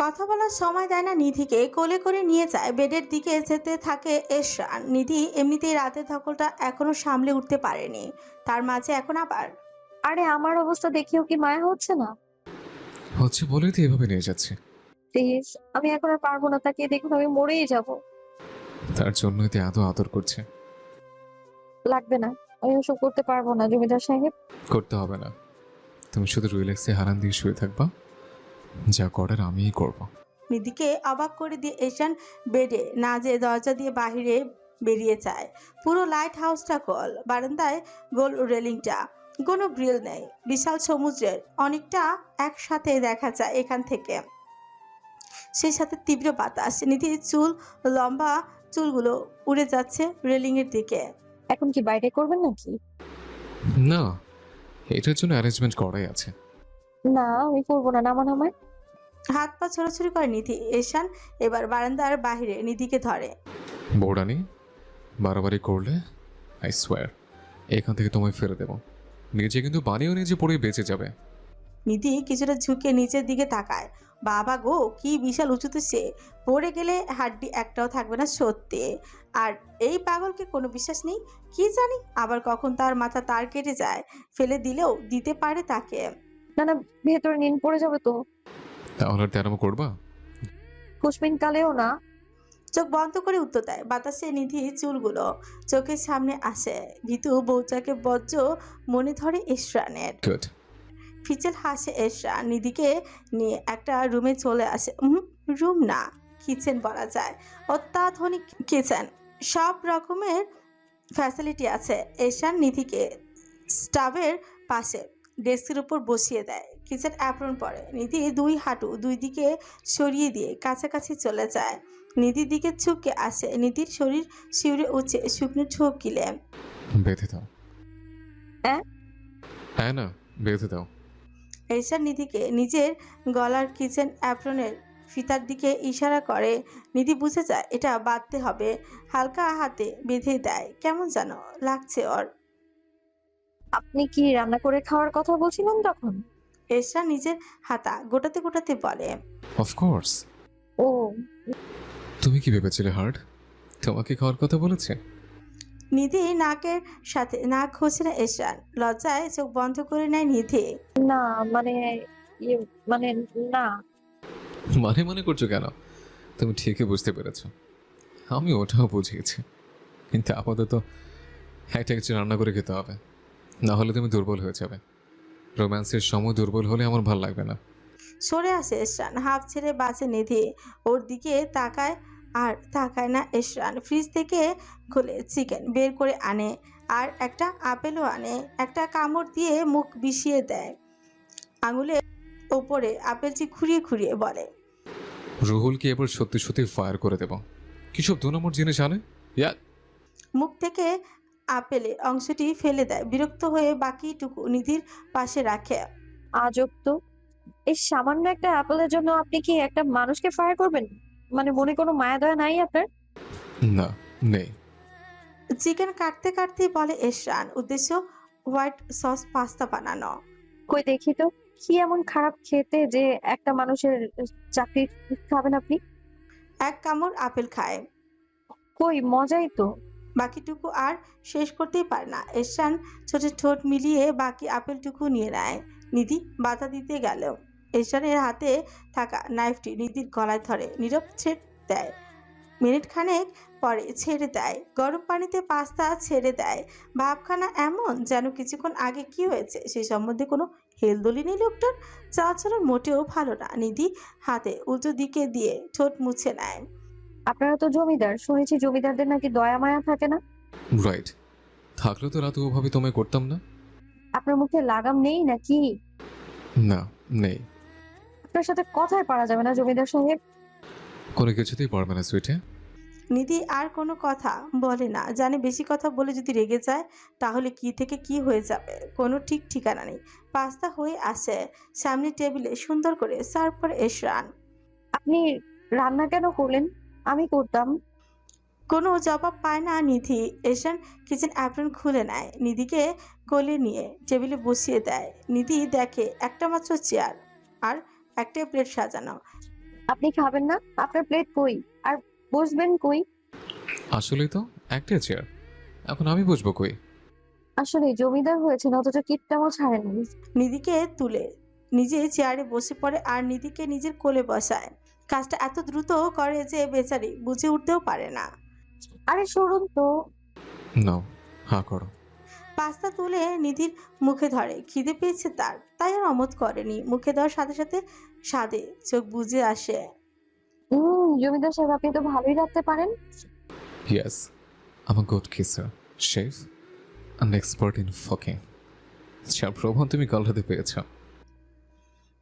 কথা বলার সময় দেয় না নিধিকে, কোলে করে নিয়ে যায় বেডের দিকে। যেতে থাকে এশরান। নিধি এমনিতেই রাতের ধকলটা এখনো সামলে উঠতে পারেনি, তার মাঝে এখন আবার আরে আমার অবস্থা দেখেও কি মায়া হচ্ছে না? হচ্ছে বলেই তো এভাবে নিয়ে যাচ্ছে। প্লিজ, আমি এখন আর পারবো না, তাকে দেখুন আমি মরেই যাব। তার জন্যই তো এত আদর করছে। লাগবে না, আমি ওসব করতে পারবো না জমিদার সাহেব। করতে হবে না, তুমি শুধু রিল্যাক্সে হারান দিয়ে শুয়ে থাকবা। যা করার আমিই করব। নিধিকে অবাক করে দিয়ে এশান বেডে না যেয়ে দরজা দিয়ে বাহিরে বেরিয়ে যায়। পুরো লাইট হাউসটা গোল, বারান্দায় গোল রেলিংটা, কোনো গ্রিল নেই। বিশাল সমুদ্রের অনেকটা একসাথে দেখা যায় এখান থেকে। সেই সাথে তীব্র বাতাস। নিধির লম্বা চুলগুলো উড়ে যাচ্ছে রেলিংয়ের দিকে। এখন কি বাইরে করবেন নাকি? না, এটার জন্য অ্যারেঞ্জমেন্ট করাই আছে। না, আমি করবো না, নামান আমায়। হাত পা ছোড়াছুড়ি করে নিধি। এশান এবার বারান্দার বাহিরে নিধিকে ধরে। বৌরানি, বাড়াবাড়ি করলে আই সোয়ার এখান থেকে তোমায় ফেলে দেবো। নিজে কিন্তু বানিয়েও নিজে পড়েই বেঁচে যাবে। নিধি কিছুটা ঝুঁকে নিচের দিকে তাকায়। বাবা গো, কি বিশাল উঁচুতে সে! পড়ে গেলে হাড্ডি একটাও থাকবে না সত্যি। আর এই পাগলকে কোনো বিশ্বাস নেই। কি জানি আবার কখন তার মাথা তার কেটে যায়, ফেলে দিলেও দিতে পারে তাকে। না না, ভেতরে নিন, পড়ে যাবে তো। তাহলে আর তেরামো করবা? কুসমিন কালেও না। চোখ বন্ধ করে উত্তর দেয়। বাতাসে নিধি চুলগুলো চোখের সামনে আসে। ভীতু বউচাকে বজ্র মনে ধরে এশরানের। গুড। ফিচেল হাসে এশরা। নিধিকে নিয়ে একটা রুমে চলে আসে। রুম না, কিচেন বলা যায়। অত্যাধুনিক কিচেন, সব রকমের ফ্যাসিলিটি আছে। এশান নিধিকে স্টাভের পাশে ডেস্কের উপর বসিয়ে দেয়। কিচেন অ্যাপ্রন পরে নিধি দুই হাঁটু দুই দিকে সরিয়ে দিয়ে কাছাকাছি চলে যায়। নিধির দিকে ছুপকে আসে। নিধির শরীর শিউরে উঠে, শুকনো ঠোক গিলে। বেঁধে দাও। হ্যাঁ? হ্যাঁ না, বেঁধে দাও। এশান নিধিকে নিজের গলার কিচেন অ্যাপ্রনের ফিতার দিকে ইশারা করে। নিধি বুঝে যায় এটা বাঁধতে হবে। হালকা হাতে বেঁধে দেয়। কেমন যেন লাগছে ওর। আপনি কি রান্না করে খাওয়ার কথা বলছিলেন তখন? এশা নিজের হাতা গোটাতে গোটাতে বলে। অফকোর্স। ও, তুমি কি ভেবেছিলে হার্ট তোমাকে খাওয়ার কথা বলেছে? নিধি নাকের সাথে নাক ঘষে না এশান। লজ্জায় চোখ বন্ধ করে নেয় নিধি। না, মানে ইয়ে, মানে না। মানে মানে করছো কেন? তুমি ঠিকই বুঝতে পেরেছো, আমি ওটাও বুঝিয়েছি। কিন্তু আপাতত একটা কিছু রান্না করে খেতে হবে, না হলে তুমি দুর্বল হয়ে যাবে। রোম্যান্সের সময় দুর্বল হলে আমার ভাল লাগবে না। সরে আসে এশরান। হাফ ছেড়ে বাঁচে নিধি। ওর দিকে তাকায় আর তাকায় না এশরান। ফ্রিজ থেকে খুলে চিকেন বের করে আনে আর একটা আপেলও আনে। একটা কামড় দিয়ে মুখ বিষিয়ে দেয়। আঙুলের ওপরে আপেলটি খুঁড়িয়ে খুঁড়িয়ে বলে। রুহুলকে এবার সত্যি সত্যি ফায়ার করে দেব। কিসব 2 নম্বর জিনিস আনে। ইয়া। মুখ থেকে আপেলের অংশটি ফেলে দেয়। বিরক্ত হয়ে বাকিটুকু নিধির পাশে রাখে। আজব তো, এই সামান্য একটা অ্যাপেলের জন্য আপনি কি একটা মানুষকে ফায়ার করবেন? মানে মনে কোনো মায়া দয়া নাই আপনার? না, নেই। চিকেন কাটতে কাটতেই বলে এশরান, উদ্দেশ্য হোয়াইট সস পাস্তা বানানো। কই দেখি তো, কি এমন খারাপ খেতে যে একটা মানুষের চাকরি খাবেন আপনি? এক কামড় আপেল খায়, কই মজাই তো। বাকিটুকু আর শেষ করতেই পারে না। এশরান ছোট ঠোঁট মিলিয়ে বাকি আপেলটুকু নিয়ে নেয়। নিধি বাধা দিতে গেলেও এশরানের হাতে থাকা নাইফটি নিধির গলায় ধরে নীরব ছেড়ে দেয়। মিনিট খানেক পরে ছেড়ে দেয়। গরম পানিতে পাস্তা ছেড়ে দেয়। ভাবখানা এমন যেন কিছুক্ষণ আগে কি হয়েছে সে সম্বন্ধে কোনো হেলদোলি নেই লোকটার। চলাচল মোটেও ভালো না। নিধি হাতে উল্টো দিকে দিয়ে ঠোঁট মুছে নেয়। আপনারা তো জমিদার, শুনেছি জমিদারদের নাকি দয়া মায়া থাকে না। রাইট, থাকলে তো রাতে ওভাবে তোমায় করতাম না। আপনার মুখে লাগাম নেই নাকি? না, নেই। আপনার সাথে কথাই পারা যাবে না জমিদার সাহেব। কোনো কিছুতেই পারবে না সুইটে। নিধি আর কোনো কথা বলে না, জানে বেশি কথা বলে যদি রেগে যায় তাহলে কি থেকে কি হয়ে যাবে কোনো ঠিক ঠিকানা নেই। পাস্তা হয়ে আসে সামনে টেবিলে, সুন্দর করে সার্ভ করে এশরান। আপনি রান্না কেন করলেন? আমি করতাম। কোনো জবাব পায় না নিধি। এশান কিচেন অ্যাপ্রন খুলে নেয়, নিধিকে কোলে নিয়ে টেবিলে বসিয়ে দেয়। নিধি দেখে একটা মাত্র চেয়ার আর একটা প্লেট সাজানো। আপনি খাবেন না? আপনার প্লেট কই? আর বসবেন কই? আসলেই তো একটা চেয়ার, এখন আমি বসবো কই? আসলে জমিদার হয়েছেন অথচ কিপটামও ছাড়েননি। নিধিকে তুলে নিজে চেয়ারে বসে পড়ে আর নিধিকে নিজের কোলে বসায়। কাজটা এত দ্রুত করে যে বেচারি বুঝে উঠতেও পারে না। আরে সরুন তো। নাও, হা করো। পাস্তা তুলে নিধির মুখে ধরে। খিদে পেয়েছে তার, তাই আর অমত করেনি। মুখে দেওয়ার সাথে সাথে স্বাদে চোখ বুজে আসে। জমিদার সাহেব আপনি তো ভালোই রাখতে পারেন। Yes, I'm a good kisser, chef, an expert in fucking. যার প্রমাণ তুমি কালরাতে পেয়েছ।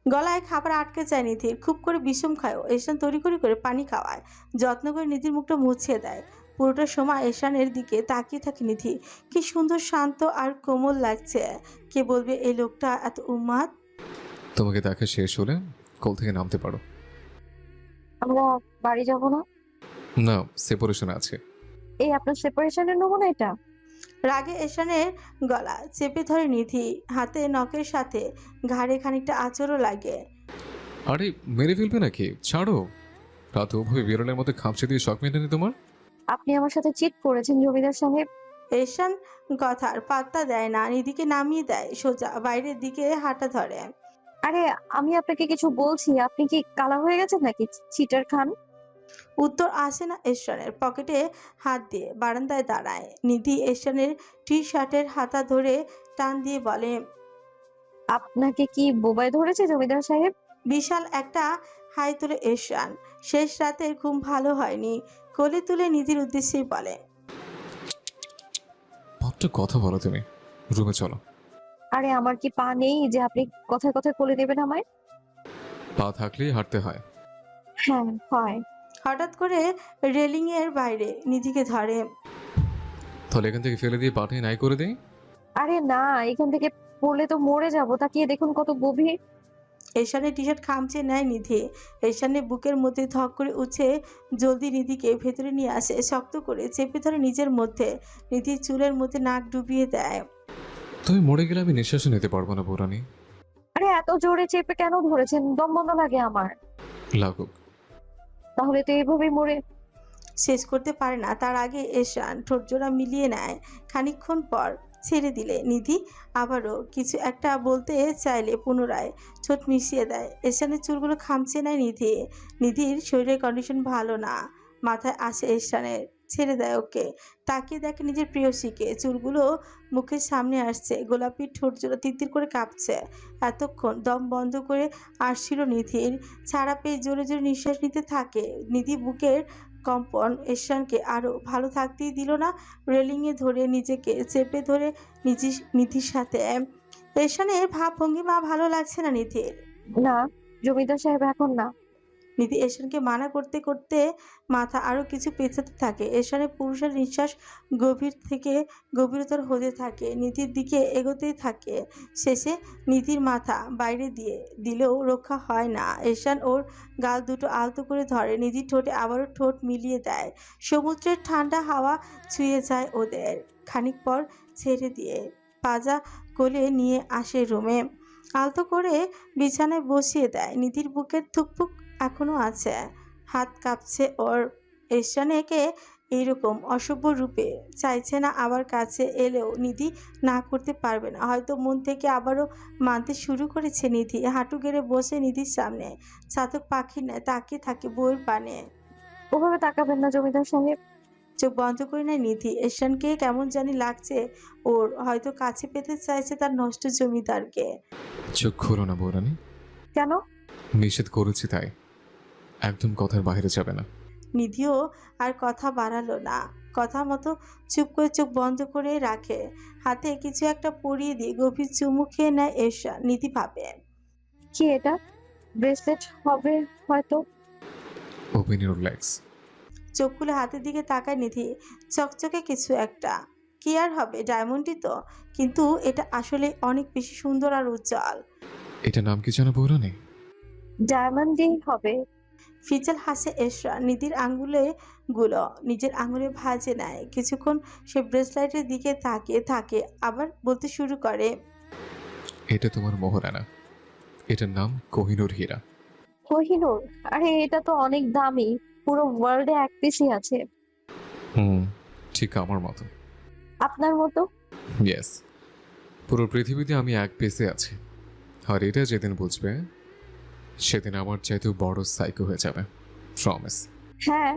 গলায় খাবার আটকে যায় নিধির। খুব করে বিষম খায়। এসান তড়িঘড়ি করে পানি খাওয়ায়, যত্ন করে নিধির মুখটা মুছিয়ে দেয়। পুরোটা সময় এসানের দিকে তাকিয়ে থাকে নিধি। কি সুন্দর, শান্ত আর কোমল লাগছে। কে বলবে এই লোকটা এত উন্মাদ? তোমাকে দেখা শেষ হলে কোল থেকে নামতে পারো। আমরা বাড়ি যাব না? না, সেপারেশন আছে। এই আপনার সেপারেশনের নমুনা এটা? রাগে এসানের গলা চেপে ধরে নিধি। হাতে নখের সাথে ঘাড়ে খানিকটা আঁচড়ও লাগে। আরে মেরে ফেলবে নাকি? ছাড়ো। রাত ওভাবে বিড়ালের মতো খামচে দিয়ে শখ মেটেনি তোমার? আপনি আমার সাথে চিট করেছেন জমিদার সাহেব। এসান কথার পাত্তা দেয় না, নিধিকে নামিয়ে দেয়। সোজা বাইরের দিকে হাঁটা ধরে। আরে আমি আপনাকে কিছু বলছি, আপনি কি কালা হয়ে গেছেন নাকি? চিটার খান। উত্তর আসে না এসানের। পকেটে হাত দিয়ে বারান্দায় দাঁড়ায়। নিধি এসানের টি শার্টের হাতা ধরে টান দিয়ে বলে, আপনাকে কি বোবায় ধরেছে জমিদার সাহেব? বিশাল একটা হাই তুলে এসান। শেষ রাতের ঘুম ভালো হয়নি। কোলে তুলে নিধির উদ্দেশ্যেই বলে, বড্ড কথা বলো তুমি। রুমে চলো। আরে আমার কি পা নেই যে আপনি কথায় কথায় কোলে নেবেন আমায়? পা থাকলেই হাঁটতে হয়। হ্যাঁ হয়। হঠাৎ করে রেলিং এর বাইরে নিধিকে ধরে। তাহলে এখান থেকে ফেলে দিয়ে পাঠিয়ে নাই করে দেই। আরে না, এখান থেকে পড়লে তো মরে যাব। তাকিয়ে দেখুন কত গভীর। এসানের টি শার্ট খামচে নেয় নিধি। এসানের বুকের মধ্যে ধক করে উঠে জলদি নিধিকে ভেতরে নিয়ে আসে। শক্ত করে চেপে ধরে নিজের মধ্যে। নিধির চুলের মধ্যে নাক ডুবিয়ে দেয়। তুমি মরে গেলে আমি নিঃশ্বাসও নিতে পারবো না বুড়ানি। আরে এত জোরে চেপে কেন ধরেছেন? দম বন্ধ লাগে আমার। লাগুক। তাহলে তো এইভাবেই মরে। শেষ করতে পারে না তার আগে এসান ঠোঁটজোড়া মিলিয়ে নেয়। খানিকক্ষণ পর ছেড়ে দিলে নিধি আবারও কিছু একটা বলতে চাইলে পুনরায় ঠোঁট মিশিয়ে দেয়। এসানের চুলগুলো খামচে নেয় নিধি। নিধির শরীরের কন্ডিশন ভালো না। মাথায় আসে এসানের। ছেড়ে দেয় ওকে। তাকিয়ে দেখে নিজের প্রেয়সীকে। চুলগুলো মুখের সামনে আসছে। গোলাপি ঠোঁটজোড়া তিত্তির করে কাঁপছে। এতক্ষণ দম বন্ধ করে আসছিল নিধির। ছাড়া পেয়ে জোরে জোরে নিঃশ্বাস নিতে থাকে। নিধি বুকের কম্পন এশানকে আরো ভালো থাকতেই দিল না। রেলিংয়ে ধরে নিজেকে চেপে ধরে নিধির সাথে। এশানের ভাব ভঙ্গিমা ভালো লাগছে না নিধির। না জমিদার সাহেব, এখন না। নিধি এশানকে মানা করতে করতে মাথা আরো কিছু পেছাতে থাকে। এশানের পুরুষের নিঃশ্বাস গভীর থেকে গভীরতর হতে থাকে। নিধির দিকে এগোতেই থাকে। শেষে নিধির মাথা বাইরে দিয়ে দিলেও রক্ষা হয় না। এশান ওর গাল দুটো আলতো করে ধরে। নিধির ঠোঁটে আবারও ঠোঁট মিলিয়ে দেয়। সমুদ্রের ঠান্ডা হাওয়া ছুঁয়ে যায় ওদের। খানিক পর ছেড়ে দিয়ে পাজা কোলে নিয়ে আসে রুমে। আলতো করে বিছানায় বসিয়ে দেয়। নিধির বুকের থুকপুক এখনো আছে। হাত কাঁপছে ওর। এশানেকে এইরকম অসভ্য রূপে চাইছে না। আবার কাছে এলেও নিধি না করতে পারবে না। হয়তো মন থেকে আবারও মানতে শুরু করেছে নিধি। হাঁটু গেড়ে বসে নিধির সামনে চাতক পাখির ন্যায় তাকিয়ে থাকে বইয়ের পানে। ওভাবে তাকাবেন না জমিদার সাহেব। চোখ বন্ধ করে নেয় নিধি। এশানকে কেমন জানি লাগছে ওর। হয়তো কাছে পেতে চাইছে তার নষ্ট জমিদারকে। চোখ খোলো না বুড়ানি। কেন? নিষেধ করেছি তাই। একদম কথার বাইরে যাবে না। নিধিও আর কথা বাড়ালো না। কথা মতো চুপ করে চোখ বন্ধ করে রাখে। হাতে কিছু একটা পরিয়ে দিয়ে গভীর চুমু খেয়ে নেয় এরশান। নিধি ভাবে, কি এটা? ব্রেসলেট হবে হয়তো। Open your legs. চোখ খুলে হাতের দিকে তাকায় নিধি। চকচকে কিছু একটা। কি আর হবে, ডায়মন্ডই তো, কিন্তু এটা আসলে অনেক বেশি সুন্দর আর উজ্জ্বল। এটা নাম কি জানো বুড়ানি? ডায়মন্ডই হবে। ফিচাল হাসে এশরা। নিধির আঙ্গুলে গুলো নিজের আঙুলে ভাঁজে নেয়। কিছুক্ষণ সে ব্রেসলাইটের দিকে তাকিয়ে থাকে, আবার বলতে শুরু করে, এটা তোমার মোহরানা। এটার নাম কোহিনূর হীরা। কোহিনূর? আরে এটা তো অনেক দামি, পুরো ওয়ার্ল্ডে এক পিসই আছে। হুম, ঠিক আমার মতো। আপনার মতো? ইয়েস, পুরো পৃথিবীতে আমি এক পেসে আছি। আর এটা যেদিন বুঝবে সেদিন আমার চাইতেও বড় সাইকো হয়ে যাবে, প্রমিস। হ্যাঁ,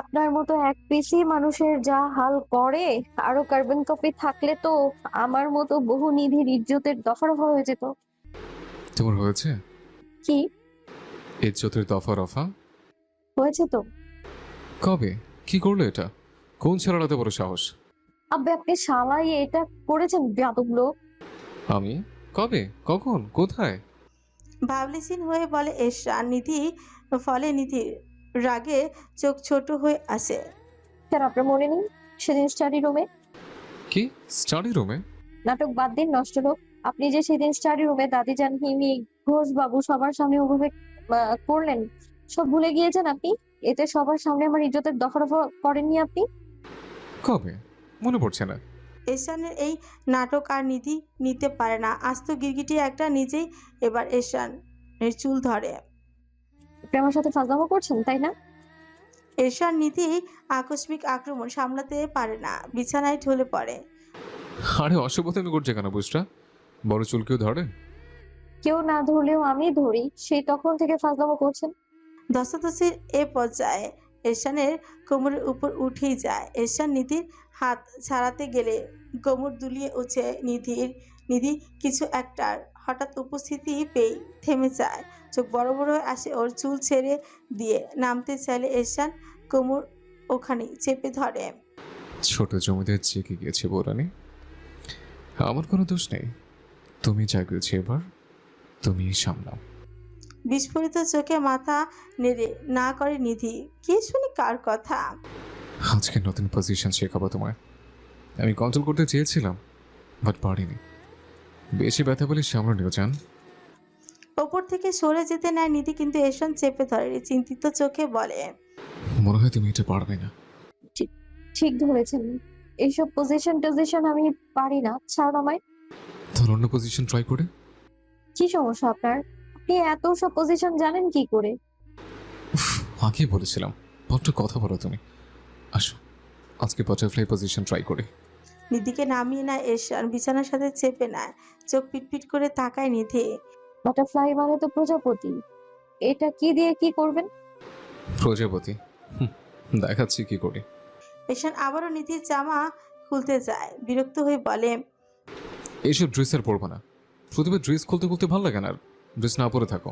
আপনার মতো এক পিসি মানুষের যা হাল করে, আরো কার্বন কপি থাকলে তো আমার মতো বহু নিধির ইজ্জতের দফারফা হয়ে যেত। তোমার হয়েছে কি ইজ্জতের দফা রফা? হয়েছে তো? কবে? কি করলো এটা? কোন ছেলের এত বড় সাহস? আব্বে আপনি শালাই এটা করেছেন বেয়াদব লোক। আমি? কবে? কখন? কোথায়? ভাবলেসিন হয়ে বলে এরশান। ফলে নিধির রাগে চোখ ছোট হয়ে আসে। কেন আপনার মনে নেই সেদিন স্টাডি রুমে? কি? স্টাডি রুমে? নাটক বাদ দিন নষ্ট লোক। আপনি যে সেদিন স্টাডি রুমে দাদিজান, হিমি, ঘোষ বাবু সবার সামনে ওভাবে করলেন, সব ভুলে গিয়েছেন আপনি? এতে সবার সামনে আমার ইজ্জতের দফারফা করেননি আপনি? কবে? মনে পড়ছে না। এরশানের এই নাটক আর নিধি নিতে পারে না। আস্ত গিরগিটি একটা নিজেই এবার এরশানের চুল ধরে। আপনি আমার সাথে ফাজলামো করছেন তাই না? এরশান নিধি আকস্মিক আক্রমণ সামলাতে পারে না, বিছানায় ঢলে পড়ে। আরে অসভ্যতামি করছে কেন বুঝটা? বড় চুল কেউ ধরে? কেউ না ধরলেও আমি ধরি, সেই তখন থেকে ফাজলামো করছেন। ধস্তাধস্তির এ পর্যায়ে এরশানের কোমরের উপর উঠেই যায়। এরশান নিধির হাত ছাড়াতে গেলে কোমর দুলিয়ে ওঠে নিধি কিছু একটার হঠাৎ উপস্থিতি পেয়ে থেমে যায়। চোখ বড় বড় হয়ে আসে ওর। চুল ছেড়ে দিয়ে নামতে চাইলে এরশান কোমর ওখানেই চেপে ধরে। ছোট জমিদার জেগে গিয়েছে বৌরানি। আমার কোনো দোষ নেই। তুমি জাগিয়েছি, এবার তুমি সামলাও। বিস্ফোরিত চোখে মাথা নেড়ে না করে নিধি। কি শুনি কার কথা? আজকে নতুন পজিশন শেখাবো তোমায়। আমি কন্ট্রোল করতে চেয়েছিলাম, বাট পারিনি। বেশি ব্যথা বলে সামনে নিও যান। ওপর থেকে সরে যেতে নেয় নিধি, কিন্তু এরশান চেপে ধরে। চিন্তিত চোখে বলে, মনে হয় তুমি এটা পারবে না। ঠিক ধরেছেন, এইসব পজিশন আমি পারি না, ছাড়ুন আমায়। তাহলে অন্য পজিশন ট্রাই করে। কি সমস্যা আপনার? আপনি এত সব পজিশন জানেন কি করে? উফ, আগে বলেছিলাম বড্ড কথা বলো তুমি। আসো, আজকে বাটারফ্লাই পজিশন ট্রাই করি। নিধিকে নামিয়ে নেয় এরশান, বিছানার সাথে চেপে নেয়। চোখ পিটপিট করে তাকায় নিধি। বাটারফ্লাই মানে তো প্রজাপতি, এটা কি দিয়ে কি করবেন? প্রজাপতি? হুম, দেখাচ্ছি কি করি। এরশান আবারও নিধির জামা খুলতে যায়, বিরক্ত হয়ে বলে, এইসব ড্রেস আর পরবো না। প্রতিবার ড্রেস খুলতে খুলতে ভালো লাগে না, আর ড্রেস না পরে থাকো।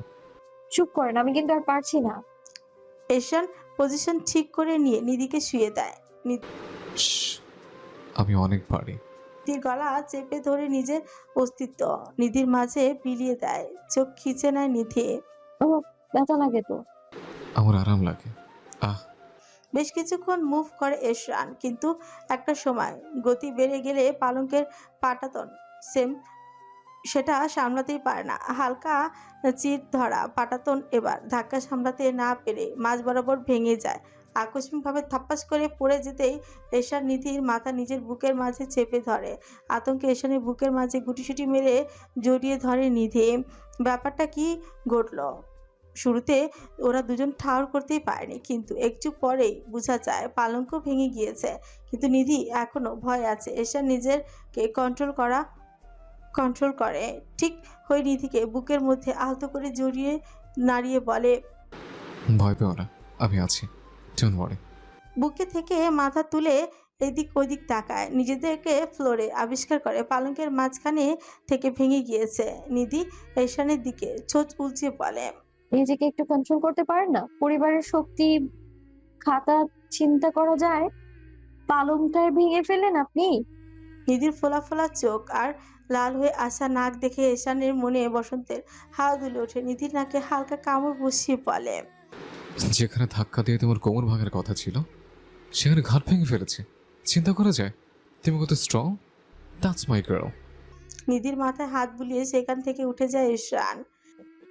চুপ করেন, আমি কিন্তু আর পারছি না। এরশান পজিশন ঠিক করে নিয়ে নিধিকে শুয়ে দেয়। শ্শ্, আমি অনেক পারি। নিধির গলা চেপে ধরে নিজের অস্তিত্ব নিধির মাঝে বিলিয়ে দেয়। চোখ খিচে নেয় নিধি। ও, ব্যথা লাগে তো। আমার আরাম লাগে। আহ, বেশ কিছুক্ষণ মুভ করে এরশান, কিন্তু একটা সময় গতি বেড়ে গেলে পালঙ্কের পাটাতন সেটা সামলাতেই পারে না। হালকা চির ধরা পাটাতন এবার ধাক্কা সামলাতে না পেরে মাঝ বরাবর ভেঙে যায়। আকস্মিকভাবে থাপ্পাস করে পড়ে যেতেই এরশান নিধির মাথা নিজের বুকের মাঝে চেপে ধরে। আতঙ্কে এরশানের বুকের মাঝে গুটিসুটি মেরে জড়িয়ে ধরে নিধি। ব্যাপারটা কি ঘটলো শুরুতে ওরা দুজন ঠাউর করতেই পারেনি, কিন্তু একটু পরেই বোঝা যায় পালঙ্ক ভেঙে গিয়েছে। কিন্তু নিধি এখনো ভয় আছে। এরশান নিজেরকে কন্ট্রোল করে ঠিক হয়ে নিধিকে বুকের মধ্যে আলতো করে জড়িয়ে নাড়িয়ে বলে, ভয় পেও না, আমি আছি, ডোন্ট ওয়ারি। বুকে থেকে মাথা তুলে এদিক ওদিক তাকায়। নিজেদেরকে ফ্লোরে আবিষ্কার করে পালঙ্কের মাঝখানে থেকে ভেঙে গিয়েছে। নিধি এরশানের দিকে ছোট উল্চিয়ে বলে, নিজেকে একটু কন্ট্রোল করতে পারেন না? পরিবারের শক্তি খাতা চিন্তা করা যায়, পালংটায় ভেঙে ফেলেন আপনি। নিধির ফোলা ফোলা চোখ আর লাল হয়ে আসা নাক দেখে এশানের মনে বসন্তের হাওয়া দুলে ওঠে। নিধির নাকে হালকা কামড় বসিয়ে বলে, যেখানে ধাক্কা দিয়ে তোমার কোমর ভাঙার কথা ছিল সেখানে ঘাট ভেঙে ফেলেছে। চিন্তা করা যায় তুমি কত স্ট্রং। That's my girl. নিধির মাথায় হাত বুলিয়ে সেখান থেকে উঠে যায় এশান।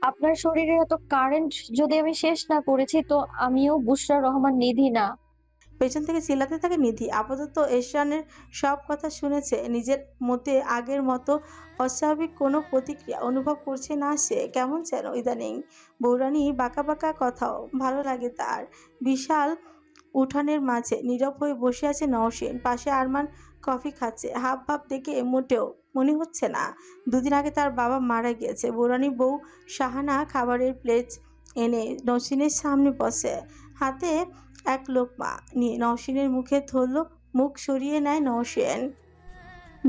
আপনার শরীরে এত কারেন্ট যদি আমি শেষ না করেছি, তো আমিও বুশরা রহমান নিধি না। পেছন থেকে চিল্লাতে থাকে নিধি। আপাতত এরশানের সব কথা শুনেছে, নিজের মধ্যে আগের মতো অস্বাভাবিক কোনো প্রতিক্রিয়া অনুভব করছে না সে। কেমন যেন ইদানিং বৌরানী বাঁকা বাঁকা কথাও ভালো লাগে তার। বিশাল উঠানের মাঝে নীরব হয়ে বসে আছে নওশীন, পাশে আরমান কফি খাচ্ছে। হাব ভাব দেখে মোটেও মনে হচ্ছে না 2 দিন আগে তার বাবা মারা গিয়েছে। বৌরানী বউ শাহানা খাবারের প্লেট এনে নওশীনের সামনে বসে, হাতে এক লোকমা নিয়ে নওশীনের মুখে ধরল। মুখ সরিয়ে নেয় নওশীন।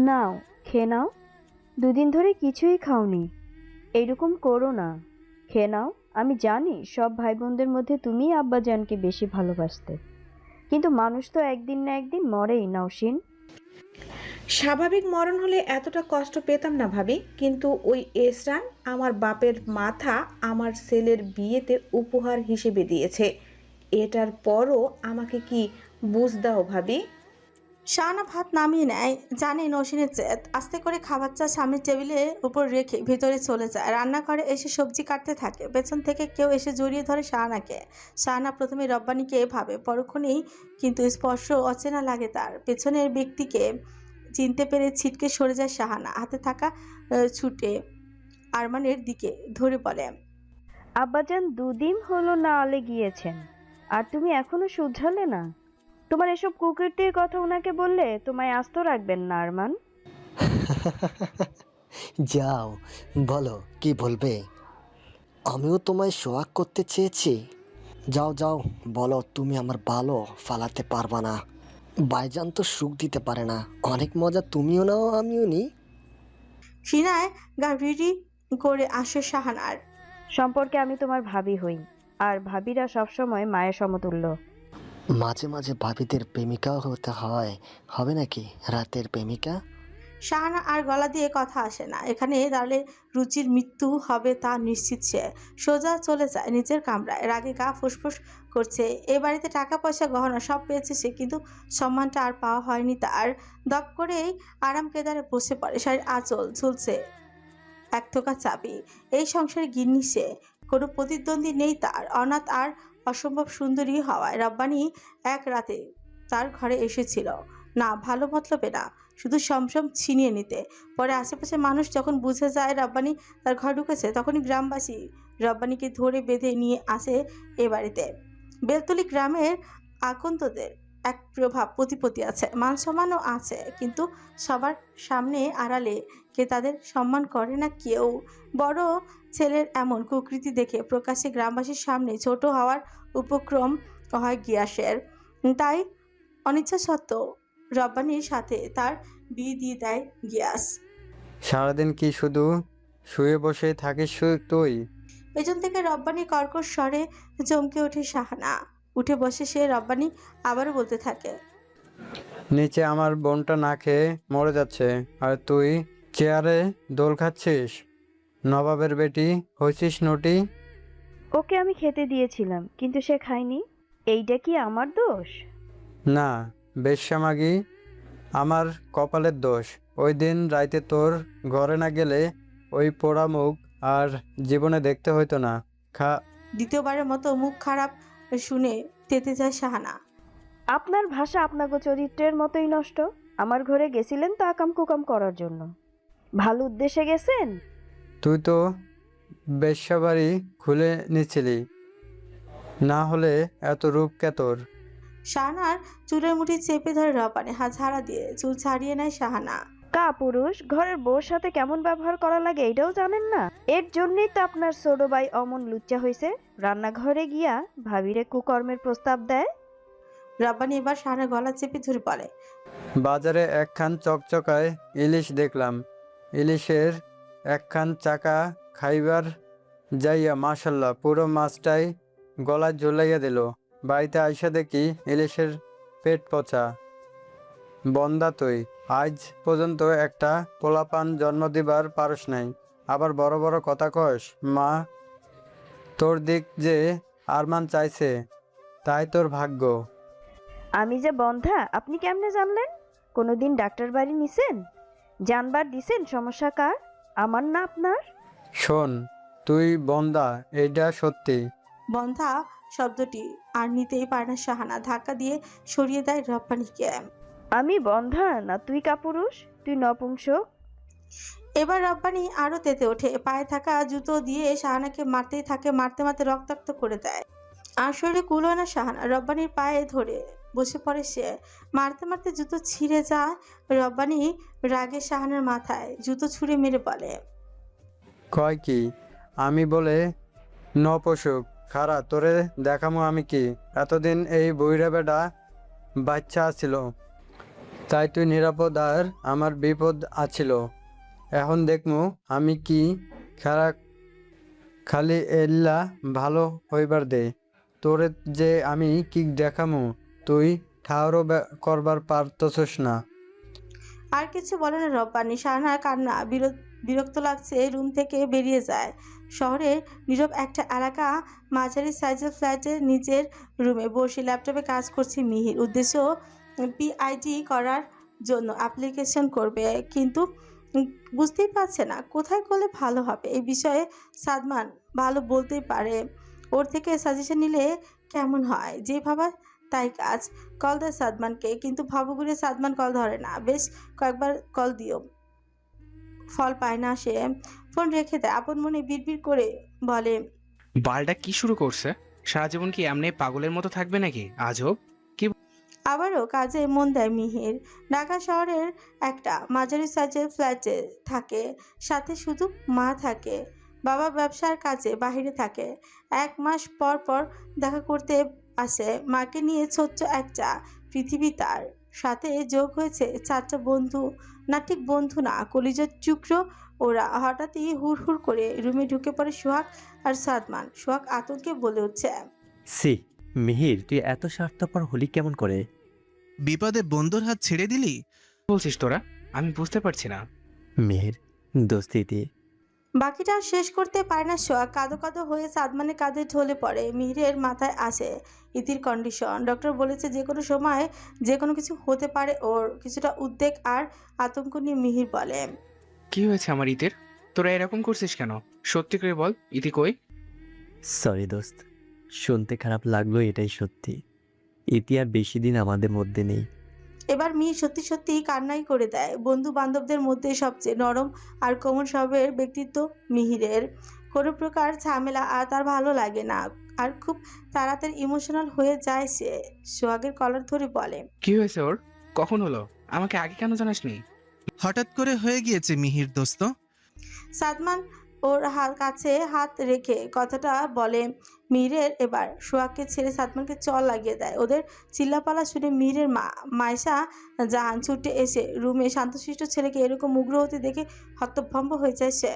নাও খেয়ে নাও, 2 দিন ধরে কিছুই খাওনি, এইরকম করো না, খেয়ে নাও। আমি জানি সব ভাই বোনদের মধ্যে তুমি আব্বাজানকে বেশি ভালোবাসতে, কিন্তু মানুষ তো একদিন না একদিন মরেই নওশীন। স্বাভাবিক মরণ হলে এতটা কষ্ট পেতাম না ভাবি, কিন্তু ওই এসরান আমার বাপের মাথা আমার ছেলের বিয়েতে উপহার হিসেবে দিয়েছে, এটার পরও আমাকে কি বুঝ দাও ভাবি? শাহানা ভাত নামিয়ে নেয়, জানে নওশীনের জেদ। আস্তে করে খাবার চা সামনের টেবিলের উপর রেখে ভিতরে চলে যায়। রান্নাঘরে এসে সবজি কাটতে থাকে। পেছন থেকে কেউ এসে জড়িয়ে ধরে শাহানাকে। শাহানা প্রথমে রব্বানীকে ভাবে, পরক্ষণেই কিন্তু স্পর্শ অচেনা লাগে তার। পেছনের ব্যক্তিকে চিনতে পেরে ছিটকে সরে যায় শাহানা। হাতে থাকা ছুটে আরমানের দিকে ধরে বলে, আব্বাজান 2 দিন হলো না আলে গিয়েছেন, আর তুমি এখনো শুধরালে না? তোমার এসব কুকীর্তির কথা ওনাকে বললে তোমায় আস্ত রাখবেন না আরমান। যাও, বলো কি বলবে। আমিও তোমায় সোহাগ করতে চেয়েছি। যাও যাও, বলো তুমি আমার ভালো ফালাতে পারবা না। ভাইজান তো সুখ দিতে পারে না, অনেক মজা তুমিও নাও আমিও নিই। ঘৃণায় গা রিরি করে আসে শাহানার। সম্পর্কে আমি তোমার ভাবি হই, আর ভাবিরা সবসময় মায়ের সমতুল্য। মাঝে মাঝে ভাবিদের প্রেমিকাও হতে হয়, হবে নাকি রাতের প্রেমিকা? শাহানা আর গলা দিয়ে কথা আসে না। এখানে দাঁড়ালে রুচির মৃত্যু হবে তা নিশ্চিত সে। সোজা চলে যায় নিজের কামরায়। রাগে গা ফুসফুস করছে। এ বাড়িতে টাকা পয়সা গহনা সব পেয়েছে সে, কিন্তু সম্মানটা আর পাওয়া হয়নি তার। দপ করেই আরাম কেদারে বসে পড়ে। শাড়ির আঁচল ঝুলছে এক থোকা চাবি। এই সংসারে গিন্নি সে, কোনো প্রতিদ্বন্দ্বী নেই তার। অনাথ আর অসম্ভব সুন্দরী হওয়ায় রব্বানী এক রাতে তার ঘরে এসেছিল, না ভালো মতলবে না, শুধু সমসম ছিনিয়ে নিতে। পরে আশেপাশে মানুষ যখন বুঝে যায় রব্বানী তার ঘর ঢুকেছে, তখনই গ্রামবাসী রব্বানীকে ধরে বেঁধে নিয়ে আসে এ বাড়িতে। বেলতলি গ্রামের আগন্তদের এক প্রভাব প্রতিপত্তি আছে, মান সম্মানও আছে, কিন্তু সবার সামনে আড়ালে কে তাদের সম্মান করে না কেউ। বড় ছেলের এমন কুকৃতি দেখে প্রকাশ্যে গ্রামবাসীর সামনে ছোট হওয়ার উপক্রম হয় গিয়াসের। তাই অনিচ্ছা সত্ত্বেও রব্বানীর সাথে তার বিয়ে দিয়ে দেয় গিয়াস। সারাদিন কি শুধু শুয়ে বসে থাকিস তুই? পেছন থেকে রব্বানী কর্কশ স্বরে চমকে ওঠে শাহানা। উঠে বসে সে। রব্বানী আবারও বলতে থাকে, নিচে আমার বোনটা না খেয়ে মরে যাচ্ছে, আর তুই চেয়ারে দোল খাচ্ছিস। নবাবের বেটি হয়েছিস নটি। ওকে আমি খেতে দিয়েছিলাম, কিন্তু সে খায়নি, এইটা কি আমার দোষ? না, বেশ্যামাগি আমার কপালের দোষ। ওই দিন রাইতে তোর ঘরে না গেলে ওই পোড়া মুখ আর জীবনে দেখতে হইতো না। দ্বিতীয়বারের মতো মুখ খারাপ শুনে তেতে যায় শাহানা। আপনার ভাষা আপনাগো চরিত্রের মতোই নষ্ট। আমার ঘরে গেছিলেন তো আকাম কুকাম করার জন্য, ভালো উদ্দেশ্যে গেছেন? তুই তো বেশ্যাবাড়ি খুলে নিচ্ছিলি, না হলে এত রূপ কে তোর? শাহানার চুলের মুঠি চেপে ধরে রব্বানী হাত ঝাড়া দিয়ে চুল ছাড়িয়ে নেয় শাহানা। কা পুরুষ ঘরের বউর সাথে কেমন ব্যবহার করা লাগে এটাও জানেন না? এর জন্যই তো আপনার ছোট ভাই অমন লুচ্চা হয়েছে, রান্নাঘরে গিয়া ভাবিরে কুকর্মের প্রস্তাব দেয়। রব্বানী এবার শাহানার গলা চেপে ধরে বলে, বাজারে একখান চকচকায় ইলিশ দেখলাম, ইলিশের একখান চাকা খাইবার যাইয়া মাশাল্লাহ পুরো মাছটাই গলায় ঝুলাইয়া দিল। বাড়িতে আইসা দেখি ইলিশের পেট পচা। বন্দা তুই, আজ পর্যন্ত একটা পোলাপান জন্ম দিবার পারস নাই, আবার বড় বড় কথা কস। মা তোর দিক যে আরমান চাইছে, তাই তোর ভাগ্য। আমি যে বন্ধা আপনি কেমনে জানলেন? কোনোদিন ডাক্তার বাড়ি নিছেন? জানবার দিছেন সমস্যা কার, আমার না আপনার? শোন, তুই বন্দা, এইটা সত্যি। বন্ধা শব্দটি আর নিতেই পারে না শাহানা, ধাক্কা দিয়ে সরিয়ে দেয় রব্বানিকে। আমি বন্ধা না তুই কাপুরুষ, তুই নপুংসক। এবার রব্বানি আরো তেতে ওঠে, পায়ে থাকা জুতো দিয়ে শাহানাকে মারতেই থাকে, মারতে মারতে রক্তাক্ত করে দেয়। আর শরীরে কুলো না শাহানা, রব্বানির পায়ে ধরে বসে পড়ে সে। মারতে মারতে জুতো ছিঁড়ে যায়। রব্বানি রাগে শাহানার মাথায় জুতো ছুঁড়ে মেরে বলে, কয় কি আমি বলে নপোষক, খারা তোরে দেখামো আমি কি। এতদিন এই বইরা বেটা বাচ্চা আছিল, তাই তুই নিরাপদ আর আমার বিপদ আছিল। এখন দেখমু আমি কি। খারা খালি এল্লা ভালো হইবার দে, তোরে যে আমি কি দেখামু তুই ঠাউরও করবার পারতছস না। আর কিছু বলে না রব্বানি। শাহানার কান্না বিরক্ত লাগছে, রুম থেকে বেরিয়ে যায়। শহরের নীরব একটা এলাকা, মাঝারি সাইজের ফ্ল্যাটের নিচের রুমে বসে ল্যাপটপে কাজ করছে মিহির। উদ্দেশ্য পিআইডি করার জন্য অ্যাপ্লিকেশন করবে, কিন্তু বুঝতেই পারছে না কোথায় করলে ভালো হবে। এই বিষয়ে সাদমান ভালো বলতেই পারে, ওর থেকে সাজেশন নিলে কেমন হয়। যে ভাবা তাই কাজ। কল দেয় সাদমানকে, কিন্তু ভাবুগুড়ে সাদমান কল ধরে না। বেশ কয়েকবার কল দিও, ফল পায় না সে। ফোন রেখে দেয়। আপন মনে বিড়বিড় করে বলে, বালটা কি শুরু করছে? সারা জীবন কি এমনি পাগলের মতো থাকবে নাকি? আজব। আবারও কাজে মন দেয় মিহির। ঢাকা শহরের একটা মাঝারি সাইজের ফ্ল্যাটে থাকে, সাথে শুধু মা থাকে। বাবা ব্যবসার কাজে বাইরে থাকে। 1 মাস পর পর দেখা করতে আসে। মাকে নিয়ে ছোট্ট একটা পৃথিবী তার। সাথে যোগ হয়েছে 4টা বন্ধু, না ঠিক বন্ধু না, কলিজার টুকরো ওরা। হঠাৎই হুড় করে রুমে ঢুকে পড়ে সোহাগ আর সাদমান। সোহাগ আতঙ্কে বলে উঠছে, সি মিহির, তুই এত স্বার্থপর হলি কেমন করে? বিপদে বন্ধুর হাত ছেড়ে দিলি? বলছিস তোরা? আমি বুঝতে পারছি না। মিহির দোস্তিতে। বাকিটা শেষ করতে পারে না সোহাগ। কাঁদো কাঁদো হয়ে সাদমানের কাঁধে ঢলে পড়ে। মিহিরের মাথায় আসে ইতির কন্ডিশন। ডক্টর বলেছে যে কোনো সময় যে কোনো কিছু হতে পারে ওর। কিছুটা উদ্বেগ আর আতঙ্ক নিয়ে মিহির বলে, কি হয়েছে আমার ইতির? তোরা এরকম করছিস কেন? সত্যি করে বল, ইতি কই? সরি দোস্ত, শুনতে খারাপ লাগলো, এটাই সত্যি। ইতি আর বেশি দিন আমাদের মধ্যে নেই। এবার মিহির সত্যি সত্যি কান্নাই করে দেয়। বন্ধু বান্ধবদের মধ্যে সবচেয়ে নরম আর কোমল স্বভাবের ব্যক্তিত্ব মিহিরের। কোনো প্রকার ঝামেলা আর তার ভালো লাগে না, আর খুব তাড়াতাড়ি ইমোশনাল হয়ে যায় সে। সোহাগের কলার ধরে বলে, কি হয়েছে ওর? কখন হলো? আমাকে আগে কেন জানাসনি? হঠাৎ করে হয়ে গিয়েছে মিহির দোস্ত। সাদমান ওর কাছে হাত রেখে কথাটা বলে। মিহিরের এবার সোহাগকে ছেড়ে সাদমানকে চল লাগিয়ে দেয়। ওদের চিল্লাপালা শুনে মিহিরের মা মাইশা জাহান ছুটে এসে রুমে শান্তশিষ্ট ছেলেকে এরকম উগ্র হতে দেখে হতভম্ব হয়ে যায় সে।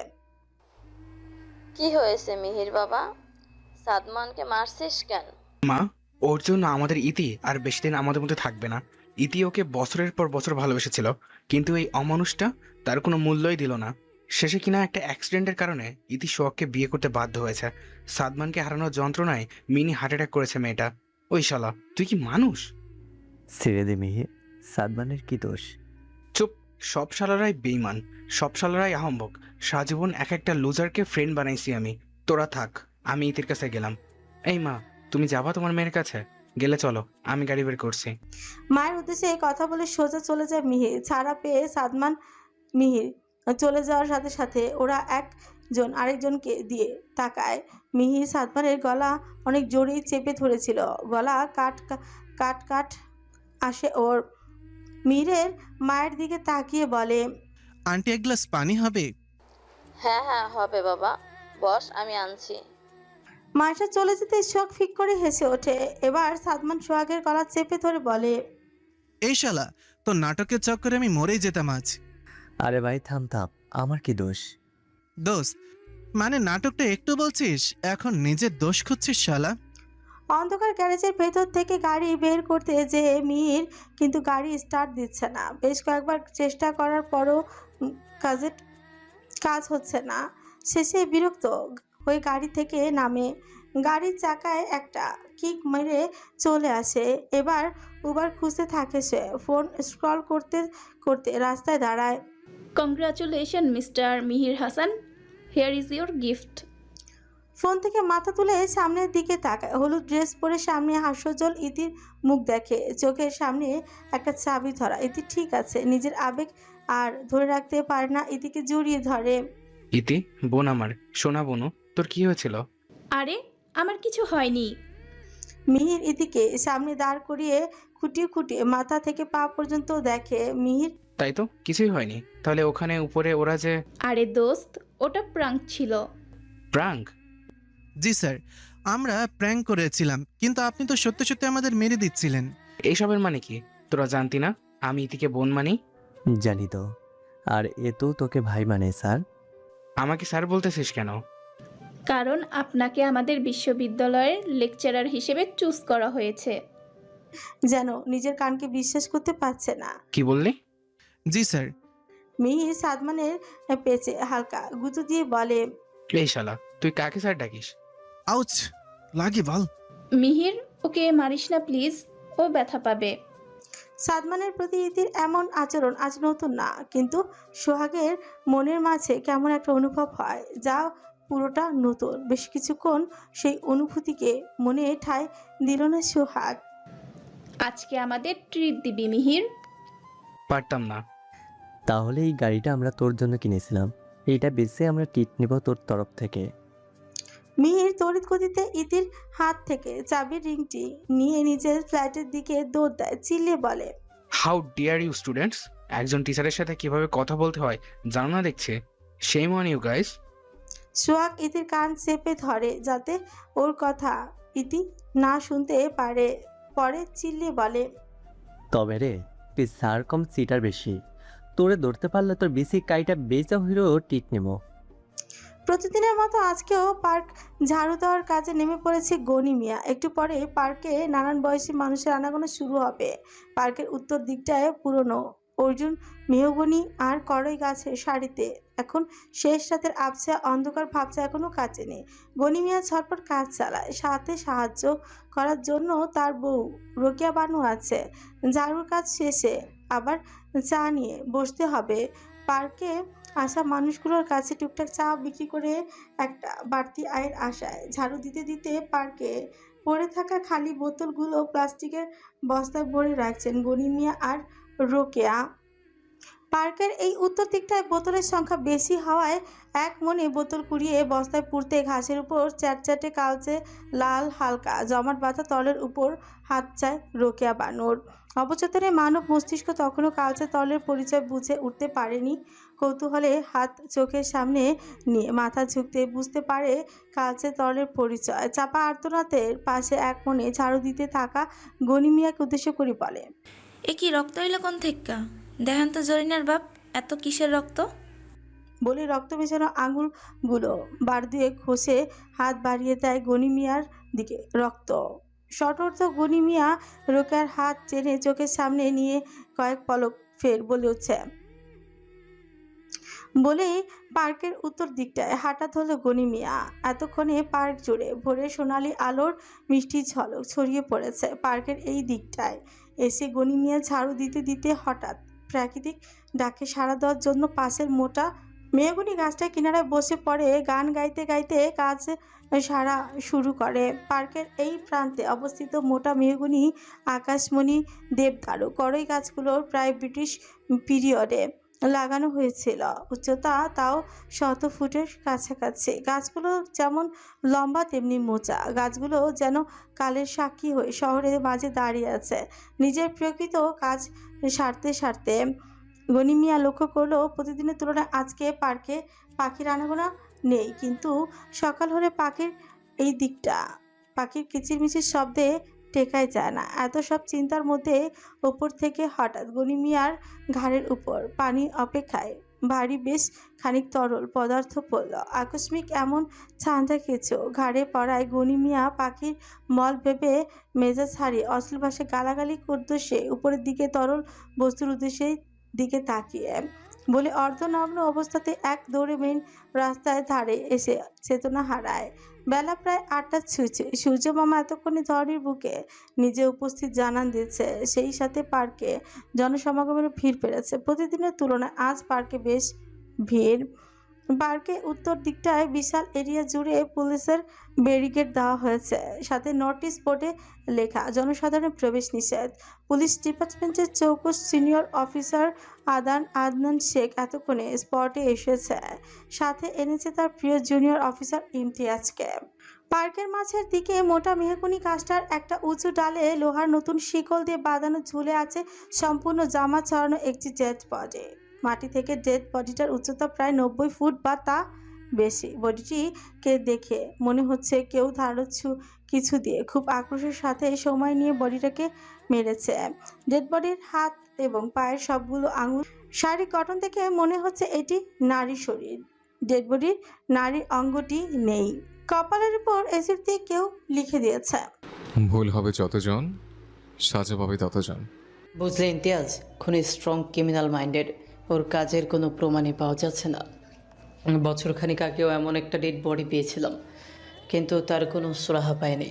কি হয়েছে মিহির বাবা? সাদমানকে মারছিস কেন? মা, ওর জন্য আমাদের ইতি আর বেশি দিন আমাদের মধ্যে থাকবে না। ইতি ওকে বছরের পর বছর ভালোবেসেছিল, কিন্তু এই অমানুষটা তার কোনো মূল্যই দিল না। শেষে কিনা একটা অ্যাক্সিডেন্টের কারণে ইতি সোহাগকে বিয়ে করতে বাধ্য হয়েছে। সাদমানকে হারানোর যন্ত্রণায় মিনি হার্ট অ্যাটাক করেছে মেয়েটা। ওই শালা, তুই কি মানুষ? ছেড়ে দে মিহির, সাদমানের কি দোষ? চুপ। সব শালারাই বেইমান, সব শালারাই আহম্বক। সারাজীবন এক একটা লুজারকে ফ্রেন্ড বানাইছি আমি। তোরা থাক, আমি ইতির কাছে গেলাম। এই মা, তুমি যাবা তোমার মেয়ের কাছে? গেলে চলো, আমি গাড়ি বের করছি। মায়ের উদ্দেশ্যে এই কথা বলে সোজা চলে যায় মিহির। ছাড়া পেয়ে সাদমান মিহির চলে যাওয়ার সাথে সাথে ওরা একজন আরেকজনকে দিয়ে তাকায়। মিহির সাদমানের গলা অনেক জোরেই চেপে ধরেছিল। গলা কাট কাট কাট আসে ওর। মিহিরের মায়ের দিকে তাকিয়ে বলে, আন্টি এক গ্লাস পানি হবে? হ্যাঁ হ্যাঁ হবে বাবা, বস আমি আনছি। মায়েশা চলে যেতে শখ ফিক করে হেসে ওঠে। এবার সাদমান সোহাগের গলা চেপে ধরে বলে, এই শালা, তো নাটকের চক্করে আমি মরেই যেতাম আজ। আরে ভাই থাম থাম, আমার কি দোষ? দোস্ত মানে নাটকটা একটু বলছিস, এখন নিজের দোষ খুঁজছিস শালা। অন্ধকার গ্যারেজের ভেতর থেকে গাড়ি বের করতে যে মিহির, কিন্তু গাড়ি স্টার্ট দিচ্ছে না। বেশ কয়েকবার চেষ্টা করার পরও কাজ হচ্ছে না। শেষে বিরক্ত হয়ে গাড়ি থেকে নামে। গাড়ির চাকায় একটা কিক মেরে চলে আসে। এবার উবার খুঁজতে থাকে সে। ফোন স্ক্রল করতে করতে রাস্তায় দাঁড়ায়। Congratulation mister Mihir Hasan, here is your gift. Phone থেকে মাথা তুলে সামনের দিকে তাকায়। হলুদ ড্রেস পরে সামনে হাস্যজ্জ্বল ইতির মুখ দেখে। চোখের সামনে একটা চাবি ধরা। ইতি ঠিক আছে, নিজের আবেগ আর ধরে রাখতে পারে না, ইতিকে জড়িয়ে ধরে। ইতি, বোন আমার, সোনা বোনু, তোর কি হয়েছিল? আরে আমার কিছু হয়নি। মিহির ইতিকে সামনে দাঁড় করিয়ে খুঁটিয়ে খুঁটিয়ে মাথা থেকে পা পর্যন্ত দেখে। মিহির তাই তো, কিছুই হয়নি। তাহলে ওখানে উপরে ওরা যে আরে দোস্ত, ওটা প্রাঙ্ক ছিল। প্রাঙ্ক? জি স্যার, আমরা প্র্যাঙ্ক করেছিলাম, কিন্তু আপনি তো সত্যি সত্যি আমাদের মেরে দিচ্ছিলেন। এইসবের মানে কি? তোরা জানতি না আমি ইতিকে বোন মানি? জানি তো, আর এ তো তোকে ভাই মানে স্যার। আমাকে স্যার বলতেছিস কেন? কারণ আপনাকে আমাদের বিশ্ববিদ্যালয়ের লেকচারার হিসেবে চুজ করা হয়েছে। যেন নিজের কানকে বিশ্বাস করতে পারছে না। কি বললি? জি স্যার। মিহির সাদমানের পেছে হালকা গুঁতো দিয়ে বলে, এই শালা, তুই কাকে স্যার ডাকিস? আউচ, লাগে বল। মিহির, ওকে মারিস না প্লিজ, ও ব্যথা পাবে। সাদমানের প্রতি ইতির এমন আচরণ আজ নতুন না, কিন্তু সোহাগের মনের মাঝে কেমন একটা অনুভব হয় যা পুরোটা নতুন। বেশ কিছুক্ষণ সেই অনুভূতিকে মনে ঠাঁই দিল না সোহাগ। আজকে আমাদের ট্রিট দিবি মিহির। পারতাম না। তাহলে এই গাড়িটা আমরা তোর জন্য কিনেছিলাম, এইটা বেচে আমরা টিট নেব তোর তরফ থেকে। মিহির তড়িৎ গতিতে ইতির হাত থেকে চাবির রিংটি নিয়ে নিজের ফ্ল্যাটের দিকে দৌড় দেয়, চিল্লিয়ে বলে, হাউ ডিয়ার ইউ স্টুডেন্টস! একজন টিচারের সাথে কিভাবে কথা বলতে হয় জানো না দেখছে? Shame on you guys. Sohag ইতির কান চেপে ধরে যাতে ওর কথা ইতি না শুনতে পারে। পরে চিল্লিয়ে বলে, তবে রে, তুই স্যার কম সিটার বেশি, তোরে ধরতে পারলে তোর বেশি কাইটা বেচা হইলেও টিট নেব। প্রতিদিনের মতো আজকেও পার্ক ঝাড়ু দেওয়ার কাজে নেমে পড়েছে গনি মিয়া। একটু পরে পার্কে নানান বয়সী মানুষের আনাগোনা শুরু হবে। পার্কের উত্তর দিকটায় পুরনো অর্জুন, মেহগনি আর কড়ই গাছের সারিতে এখন শেষ রাতের আবছা অন্ধকার ভাবছা এখনো কাটেনি। গনি মিয়া ছটপট কাজ চালায়, সাথে সাহায্য করার জন্য তার বউ রোকেয়া বানু আছে। ঝাড়ুর কাজ শেষে আবার চা নিয়ে বসতে হবে। পার্কে আসা মানুষগুলোর কাছে টুকটাক চা বিক্রি করে একটা বাড়তি আয়ের আশায় ঝাড়ু দিতে দিতে পার্কে পড়ে থাকা খালি বোতলগুলো প্লাস্টিকের বস্তায় ভরে রাখছেন গনি মিয়া আর রোকেয়া। পার্কের এই উত্তর দিকটায় বোতলের সংখ্যা বেশি হওয়ায় এক মনে বোতল কুড়িয়ে বস্তায় পুরতে ঘাসের উপর চ্যাটচ্যাটে কালচে লাল হালকা জমাট বাঁধা তলের উপর হাত চায় রোকেয়া বানুর। অবচেতনে মানব মস্তিষ্ক তখনও কালচে তলের পরিচয় বুঝে উঠতে পারেনি। কৌতূহলে হাত চোখের সামনে নিয়ে মাথা ঝুঁকতে বুঝতে পারে কালচে তলের পরিচয়। চাপা আর্তনাদের পাশে এক মনে ঝাড়ু দিতে থাকা গনি মিয়াকে উদ্দেশ্য করে বলে, এ কি রক্ত হইলো কোন থেকে? দেখেন তো জরিনার বাপ, এত কিসের রক্ত? বলে রক্ত মেশানো আঙুলগুলো বার দিয়ে ঘষে হাত বাড়িয়ে দেয় গনি মিয়ার দিকে। রক্ত সতর্ক গনি মিয়া রোকেয়ার হাত টেনে চোখের সামনে নিয়ে কয়েক পলক ফের বলে উঠছে। বলেই পার্কের উত্তর দিকটায় হাঁটা ধরল গনি মিয়া। এতক্ষণে পার্ক জুড়ে ভোরের সোনালি আলোর মিষ্টি ঝলক ছড়িয়ে পড়েছে। পার্কের এই দিকটায় এসে গনি মিয়া ঝাড়ু দিতে দিতে হঠাৎ প্রাকৃতিক ডাকে সাড়া দেওয়ার জন্য পাশের মোটা মেহগনি গাছটার কিনারায় বসে পড়ে। গান গাইতে গাইতে কাজ সারা শুরু করে। পার্কের এই প্রান্তে অবস্থিত মোটা মেহগনি আকাশমণি দেবদারু কড়ই গাছগুলোর প্রায় ব্রিটিশ পিরিয়ডে লাগানো হয়েছিল। উচ্চতা তাও 100 ফুটের কাছাকাছি। গাছগুলো যেমন লম্বা তেমনি মোচা। গাছগুলো যেন কালের সাক্ষী হয়ে শহরের মাঝে দাঁড়িয়ে আছে নিজের প্রকৃত কাজ সারতে সারতে। গনি মিয়া লক্ষ্য করলো প্রতিদিনের তুলনায় আজকে পার্কে পাখির আনাগোনা নেই, কিন্তু সকাল হলে পাখির এই দিকটা পাখির কিচিরমিচির শব্দে টেকাই যায় না। এত সব চিন্তার মধ্যে ওপর থেকে হঠাৎ গনি মিয়ার ঘাড়ের উপর পানি অপেক্ষায় ভারী বেশ খানিক তরল পদার্থ পড়ল। আকস্মিক এমন ঠান্ডা কিছু ঘাড়ে পড়ায় গনি মিয়া পাখির মল ভেবে মেজাজ হারিয়ে অশ্লীল ভাষায় গালাগালি উদ্দেশ্যে উপরের দিকে তরল বস্তুর উদ্দেশ্যে দিকে তাকিয়ে বলে অর্ধনগ্ন অবস্থাতে এক দৌড়ে মেন রাস্তায় ধারে এসে চেতনা হারায়। বেলা প্রায় 8টা ছুঁচে। সূর্য মামা এতক্ষণে ধরনীর বুকে নিজে উপস্থিত জানান দিচ্ছে। সেই সাথে পার্কে জনসমাগমের ভিড় বেড়েছে। প্রতিদিনের তুলনায় আজ পার্কে বেশ ভিড়। পার্কে উত্তর দিকটায় বিশাল এরিয়া জুড়ে পুলিশের ব্যারিকেড দেওয়া হয়েছে, সাথে নোটিশ বোর্ডে লেখা জনসাধারণের প্রবেশ নিষেধ। পুলিশ ডিপার্টমেন্টের চৌকস সিনিয়র অফিসার আদনান শেখ এতক্ষণে স্পটে এসেছে, সাথে এনেছে তার প্রিয় জুনিয়র অফিসার ইমতিয়াজকে। পার্কের মাঝের দিকে মোটা মেহগনি কাঠটার একটা উঁচু ডালে লোহার নতুন শিকল দিয়ে বাঁধানো ঝুলে আছে সম্পূর্ণ জামা ছড়ানো একটি ডেড বডি। মাটি থেকে ডেড বডিটার উচ্চতা প্রায় 90 ফুট বা তা বেশি। বডিটিকে দেখে মনে হচ্ছে কেউ ধারালো কিছু দিয়ে খুব আক্রোশের সাথে সময় নিয়ে বডিটাকে মেরেছে। ডেড বডির হাত এবং পায়ের সবগুলো আঙুল শারীরিক গঠন থেকে মনে হচ্ছে এটি নারী শরীর। ডেড বডির নারী অঙ্গটি নেই। কপালের উপর এসিড দিয়ে কেউ লিখে দিয়েছে, ভুল হবে যতজন, সাজা পাবে ততজন। বুঝলে ইমতিয়াজ, খুনি স্ট্রং ক্রিমিনাল মাইন্ডেড। ওর কাজের কোনো প্রমাণই পাওয়া যাচ্ছে না। বছরখানিক আগেও এমন একটা ডেড বডি পেয়েছিলাম, কিন্তু তার কোনো সুরাহা পায়নি।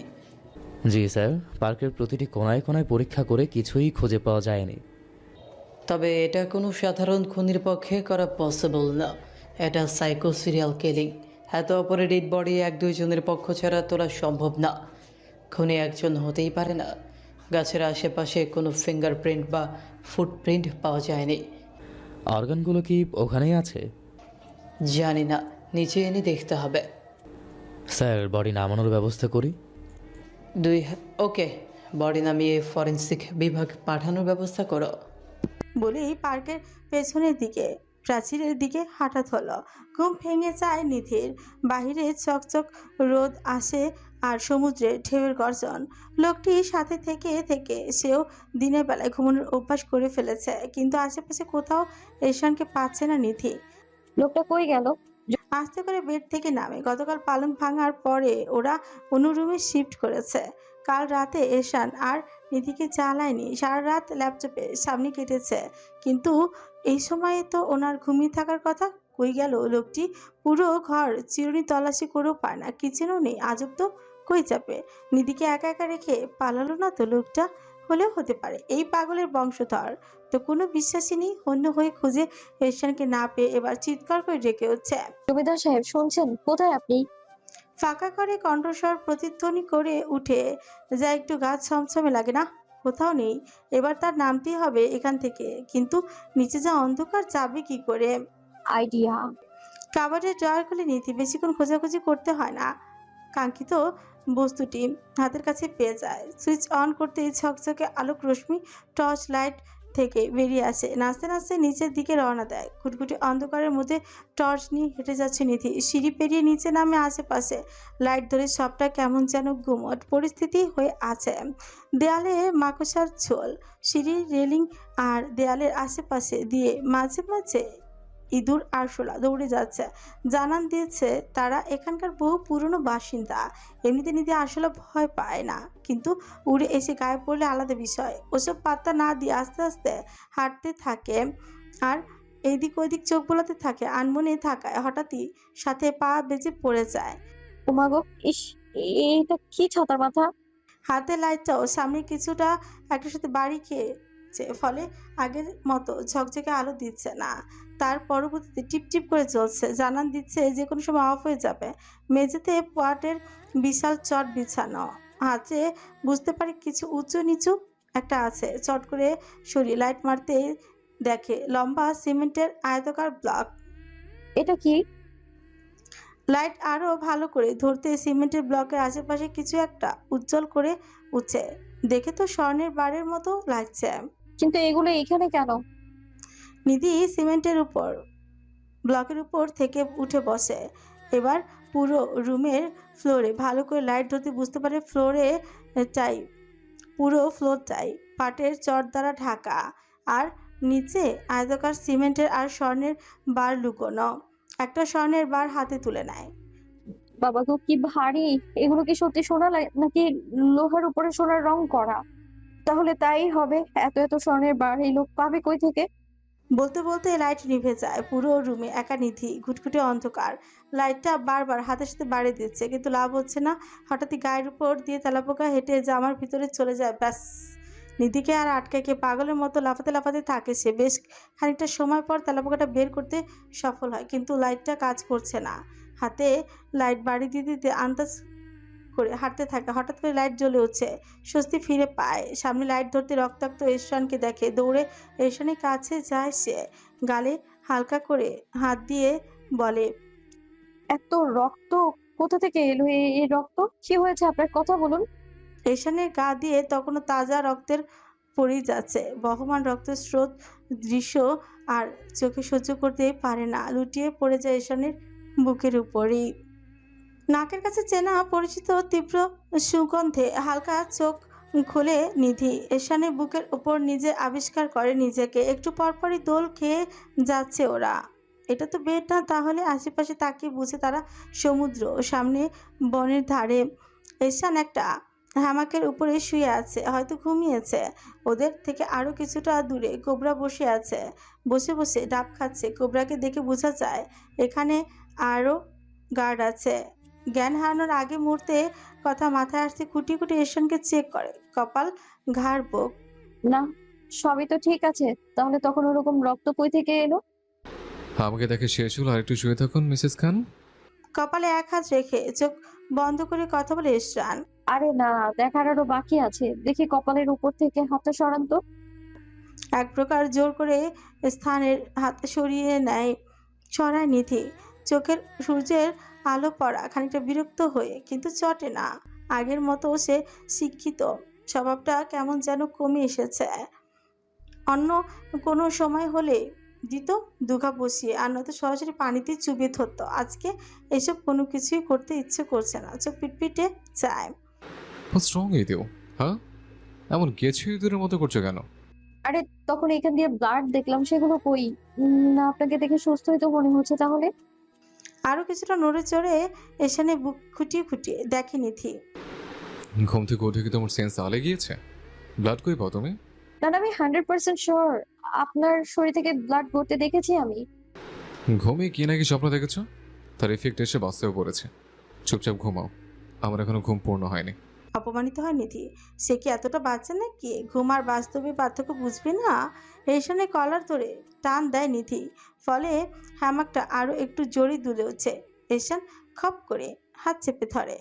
জি স্যার, পার্কের প্রতিটি কোনায় কোনায় পরীক্ষা করে কিছুই খুঁজে পাওয়া যায়নি। তবে এটা কোনো সাধারণ খুনির পক্ষে করা পসিবল না। এটা সাইকো সিরিয়াল কিলিং। এত অপরে ডেড বডি 1-2 জনের পক্ষ ছাড়া তোলা সম্ভব না। খুনি একজন হতেই পারে না। গাছের আশেপাশে কোনো ফিঙ্গারপ্রিন্ট বা ফুটপ্রিন্ট পাওয়া যায়নি। অর্গানগুলো কি ওখানেই আছে? জানি না, নিচে এনে দেখতে হবে। স্যার, বডি নামানোর ব্যবস্থা করি। ওকে, বডি নামিয়ে ফরেন্সিক বিভাগ পাঠানোর ব্যবস্থা করো। বলেই পার্কের পেছনের দিকে প্রাচীরের দিকে হঠাৎ হলো। ঘুম ভেঙে যায় নিধির। বাহিরে চকচক রোদ আসে আর সমুদ্রের ঢেউয়ের গর্জন। লোকটি সাথে থেকে থেকে সেও দিনের বেলায় ঘুমানোর অভ্যাস করে ফেলেছে, কিন্তু আশেপাশে কোথাও এরশানকে পাচ্ছে না নিধি। লোকটা কই গেল? আস্তে করে বেড থেকে নামে। গতকাল পালং ভাঙার পরে ওরা অন্য রুমে শিফট করেছে। কাল রাতে এরশান আর নিধিকে জ্বালায়নি। সারা রাত ল্যাপটপে সামনে কেটেছে, কিন্তু এই সময়ে তো ওনার ঘুমিয়ে থাকার কথা। কই গেল লোকটি? পুরো ঘর চিরুনি তল্লাশি করেও পায় না, কিচেনও নেই। আজব তো, কই যাবে? নিধিকে একা একা রেখে পালালো না তো? লোকটা হলেও হতে পারে এই পাগলের বংশধর। তো কোনো বিশ্বাসই নেই। হন্য হয়ে খুঁজে এরশানকে না পেয়ে এবার চিৎকার করে ডেকে উঠছে, জমিদার সাহেব শুনছেন? কোথায় আপনি? ফাঁকা করে কণ্ঠস্বর প্রতিধ্বনি করে উঠে যা একটু গাছ ছমছমে লাগে না? কোথাও নেই। এবার তার নামতেই হবে এখান থেকে, কিন্তু নিচে যা অন্ধকার, যাবে কি করে? আইডিয়া। কাবাডের ড্রয়ার খুলে নিতে বেশিক্ষণ খোঁজাখুঁজি করতে হয় না। কাঙ্ক্ষিত বস্তুটি হাতের কাছে পেয়ে যায়। সুইচ অন করতেই ঝকঝকে আলোক রশ্মি টর্চ লাইট থেকে বেরিয়ে আসে। নাচতে নাচতে নিচের দিকে রওনা দেয়। খুটখুটি অন্ধকারের মধ্যে টর্চ নিয়ে হেঁটে যাচ্ছে নিধি। সিঁড়ি পেরিয়ে নিচে নামে। আশেপাশে লাইট ধরে সবটা কেমন যেন গুমট পরিস্থিতি হয়ে আছে। দেয়ালে মাকড়সার ঝোল, সিঁড়ির রেলিং আর দেয়ালের আশেপাশে দিয়ে মাঝে মাঝে ইঁদুর আরশোলা দৌড়ে যাচ্ছে। জানান দিয়েছে তারা এখানকার বহু পুরনো বাসিন্দা। এমনিতে নিধি আরশোলা ভয় পায় না, কিন্তু উড়ে এসে গায়ে পড়লে আলাদা বিষয়। ওসব পাত্তা না দিয়ে আস্তে আস্তে হাঁটতে থাকে আর এইদিক ওইদিক চোখ বোলাতে থাকে। আনমনে থাকায় হঠাৎই সাথে পা বেজে পড়ে যায়। ওমাগো, ইস, এটা কি ছাতার মাথা! হাতে লাইটটাও সামনে কিছুটা একটার সাথে বাড়ি খেয়েছে, ফলে আগের মতো ঝকঝকে আলো দিচ্ছে না। তার পরবর্তীতে টিপটিপ করে জ্বলছে, জানান দিচ্ছে যে কোনো সময় অফ হয়ে যাবে। মেঝেতে পাটের বিশাল চট বিছানো। হাতে বুঝতে পারে কিছু উঁচু নিচু একটা আছে। চট করে সরিয়ে লাইট মারতে দেখে লম্বা সিমেন্টের আয়তাকার ব্লক। এটা কি? লাইট আরো ভালো করে ধরতে সিমেন্টের ব্লকের আশেপাশে কিছু একটা উজ্জ্বল করে উঠছে। দেখে তো স্বর্ণের বারের মতো লাগছে। কিন্তু এগুলো এখানে কেন? নিধি সিমেন্টের উপর ব্লকের উপর থেকে উঠে বসে। এবার পুরো রুমের ফ্লোরে ভালো করে লাইট ধরতে বুঝতে পারে পুরো ফ্লোরটাই পাটের চট দ্বারা ঢাকা, আর নিচে আয়তাকার সিমেন্টের আর স্বর্ণের বার লুকোনো। একটা স্বর্ণের বার হাতে তুলে নেয়। বাবা গো, কি ভারী! এগুলো কি সত্যি সোনা নাকি লোহার উপরে সোনার রং করা? তাহলে তাই হবে। এত এত স্বর্ণের বার এই লোক পাবে কই থেকে? বলতে বলতে লাইট নিভে যায়। পুরো রুমে একা নিধি। ঘুটঘুটে অন্ধকার। লাইটটা বারবার হাতের সাথে বাড়িয়ে দিচ্ছে, কিন্তু লাভ হচ্ছে না। হঠাৎই গায়ের উপর দিয়ে তেলাপোকা হেঁটে জামার ভিতরে চলে যায়। ব্যাস, নিধিকে আর আটকাকে পাগলের মতো লাফাতে লাফাতে থাকে সে। বেশ খানিকটা সময় পর তেলাপোকাটা বের করতে সফল হয়, কিন্তু লাইটটা কাজ করছে না। হাতে লাইট বাড়ি দিতে দিতে আন্দাজ করে হাঁটতে থাকে। হঠাৎ করে লাইট জ্বলে উঠছে, স্বস্তি ফিরে পায়। সামনে লাইট ধরতে রক্তাক্ত এরশানকে দেখে। দৌড়ে এরশানের কাছে যায় সে, গালে হালকা করে হাত দিয়ে বলে, এত রক্ত কোথা থেকে এলো? এই রক্ত কি হয়েছে আপনার? কথা বলুন। এরশানের গা দিয়ে তখনও তাজা রক্তের পড়েই যাচ্ছে। বহমান রক্তের স্রোত দৃশ্য আর চোখে সহ্য করতেই পারে না, লুটিয়ে পড়ে যায় এরশানের বুকের উপরেই। নাকের কাছে চেনা পরিচিত তীব্র সুগন্ধে হালকা চোখ খুলে নিধি এরশানের বুকের উপর নিজে আবিষ্কার করে নিজেকে। একটু পরপরই দোল খেয়ে যাচ্ছে ওরা। এটা তো বেড না, তাহলে? আশেপাশে তাকিয়ে বুঝে তারা সমুদ্র, সামনে বনের ধারে। এরশান একটা হ্যামাকের উপরে শুয়ে আছে, হয়তো ঘুমিয়েছে। ওদের থেকে আরো কিছুটা দূরে কোবরা বসে আছে, বসে বসে ডাব খাচ্ছে। কোবরাকে দেখে বোঝা যায় এখানে আরো গার্ড আছে। জ্ঞান হারানোর আগে মুহূর্তে কথা মাথায় আসতে কুটি কুটি এরশানকে চেক করে, কপাল ঘাড় বুক। না, সবই তো ঠিক আছে, তাহলে তখন ওরকম রক্ত কই থেকে এলো? আমাকে দেখে শেষ হলো, আর একটু শুয়ে থাকুন মিসেস খান। কপালে এক হাত রেখে চোখ বন্ধ করে কথা বলে এরশান। আরে না, দেখার আরো বাকি আছে। দেখি কপালের উপর থেকে হাতটা সরান তো। এক প্রকার জোর করে স্থানের হাত সরিয়ে নেয়, সরায় নিধি। চোখের সূর্যের আলো পড়া খানিকটা বিরক্ত হয়ে, কিন্তু চটে না। আগের মতো সে শিক্ষিত, স্বভাবটা কেমন যেন কমে এসেছে। অন্য কোনো সময় হলে দিত দুঘা বসিয়ে, আর নয়তো সরাসরি পানিতে চুবিয়ে ধরত। আজকে এসব কোনো কিছুই করতে ইচ্ছে করছে না, চোখ পিটপিটে চায়। হোয়াটস রং উইথ ইউ? হ্যাঁ, এমন গেছে ইঁদুরের মতো করছো কেন? আরে তখন এখান দিয়ে ব্লাড দেখলাম, সেগুলো কই? না, আপনাকে দেখে সুস্থই তো মনে হচ্ছে। তাহলে আরো কিছুটা নড়ে চড়ে এখানে বুক খুঁটিয়ে খুঁটিয়ে দেখে নিধি। ঘুম থেকে উঠে কি তোমার সেন্স আলে গিয়েছে? ব্লাড কই পাও তুমি? না না, আমি 100% শিওর আপনার শরীর থেকে ব্লাড গড়তে দেখেছি আমি। ঘুমিয়ে কি নাকি স্বপ্ন দেখেছো? তার এফেক্ট এসে বাস্তবে পড়েছে। চুপচাপ ঘুমাও, আমার এখনো ঘুম পূর্ণ হয়নি। অপমানিত হয় নিধি। সে কি এতটা বাচ্চা নাকি? ঘুম আর বাস্তবে পার্থক্য বুঝবে না? রেশনের কলার ধরে টান দেয় নিধি, ফলে হ্যামাকটা আরো একটু জোরে দুলে উঠছে। রেশন খপ করে হাত চেপে ধরে।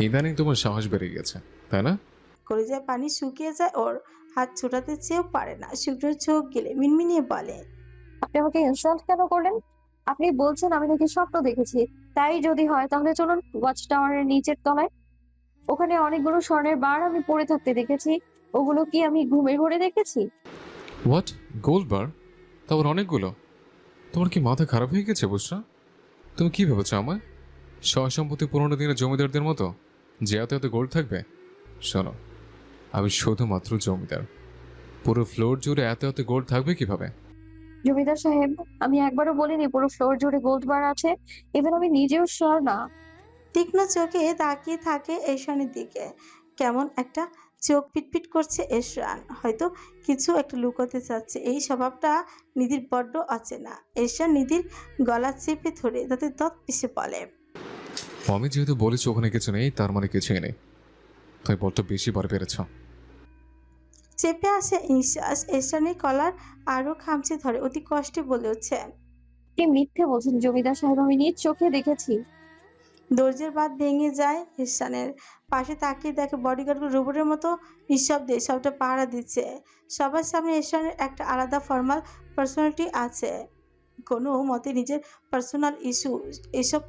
ইদানিং তোমার সাহস বেড়ে গেছে, তাই না? কলিজায় পানি শুকিয়ে যায় ওর, হাত ছোটাতে চেয়েও পারে না। শুকনো চোখ গেলে মিনমিনিয়ে বলে, আপনি আমাকে ইনসাল্ট কেন করলেন? আপনি বলছেন আমি নাকি স্বপ্ন দেখেছি। তাই যদি হয় তাহলে চলুন ওয়াচ টাওয়ারের নিচের তলায়। ওখানে অনেকগুলো স্বর্ণের বার আমি পড়ে থাকতে দেখেছি। ওগুলো কি আমি ঘুমের ঘোরে দেখেছি? হোয়াট, গোল্ড বার? তারপর অনেকগুলো? তোমার কি মাথা খারাপ হয়ে গেছে বুঝছো? তুমি কি ভেবেছো আমায় সয় সম্পত্তি পুরোনো দিনের জমিদারদের মতো যে এত এত গোল্ড থাকবে? শোনো, আমি শুধুমাত্র জমিদার। পুরো ফ্লোর জুড়ে এত এত গোল্ড থাকবে কিভাবে? জমিদার সাহেব, আমি একবারও বলিনি পুরো ফ্লোর জুড়ে গোল্ড বার আছে। এবার আমি নিজেও শিওর না। তীক্ষ্ণ চোখে তাকিয়ে থাকে এরশানের দিকে। কেমন একটা চোখ পিটপিট করছে এরশান, হয়তো কিছু একটা লুকোতে চাচ্ছে। এই স্বভাবটা নিধির বড্ড অচেনা। এরশান নিধির গলা চেপে ধরে তাতে দত পিষে বলে, আমি যেহেতু বলেছি ওখানে কিছু নেই, তার মানে কিছুই নেই। তুমি বড্ড বেশি বার পেরেছ। চেপে আসে নিঃশ্বাস। এরশানের কলার আরো খামচে ধরে অতি কষ্টে বলে উঠছে, কি মিথ্যে বলছেন জমিদার সাহেব, আমি নিজ চোখে দেখেছি। দরজার বাঁধ ভেঙে যায়। এরশানের পাশে তাকিয়ে দেখে বডিগার্ডগুলো রোবটের মতো নিঃশব্দে সবটা পাহারা দিচ্ছে। সবার সামনে এরশানের একটা আলাদা ফর্মাল পার্সোনালিটি আছে। কোনো মতে নিজের পার্সোনাল ইস্যু এসব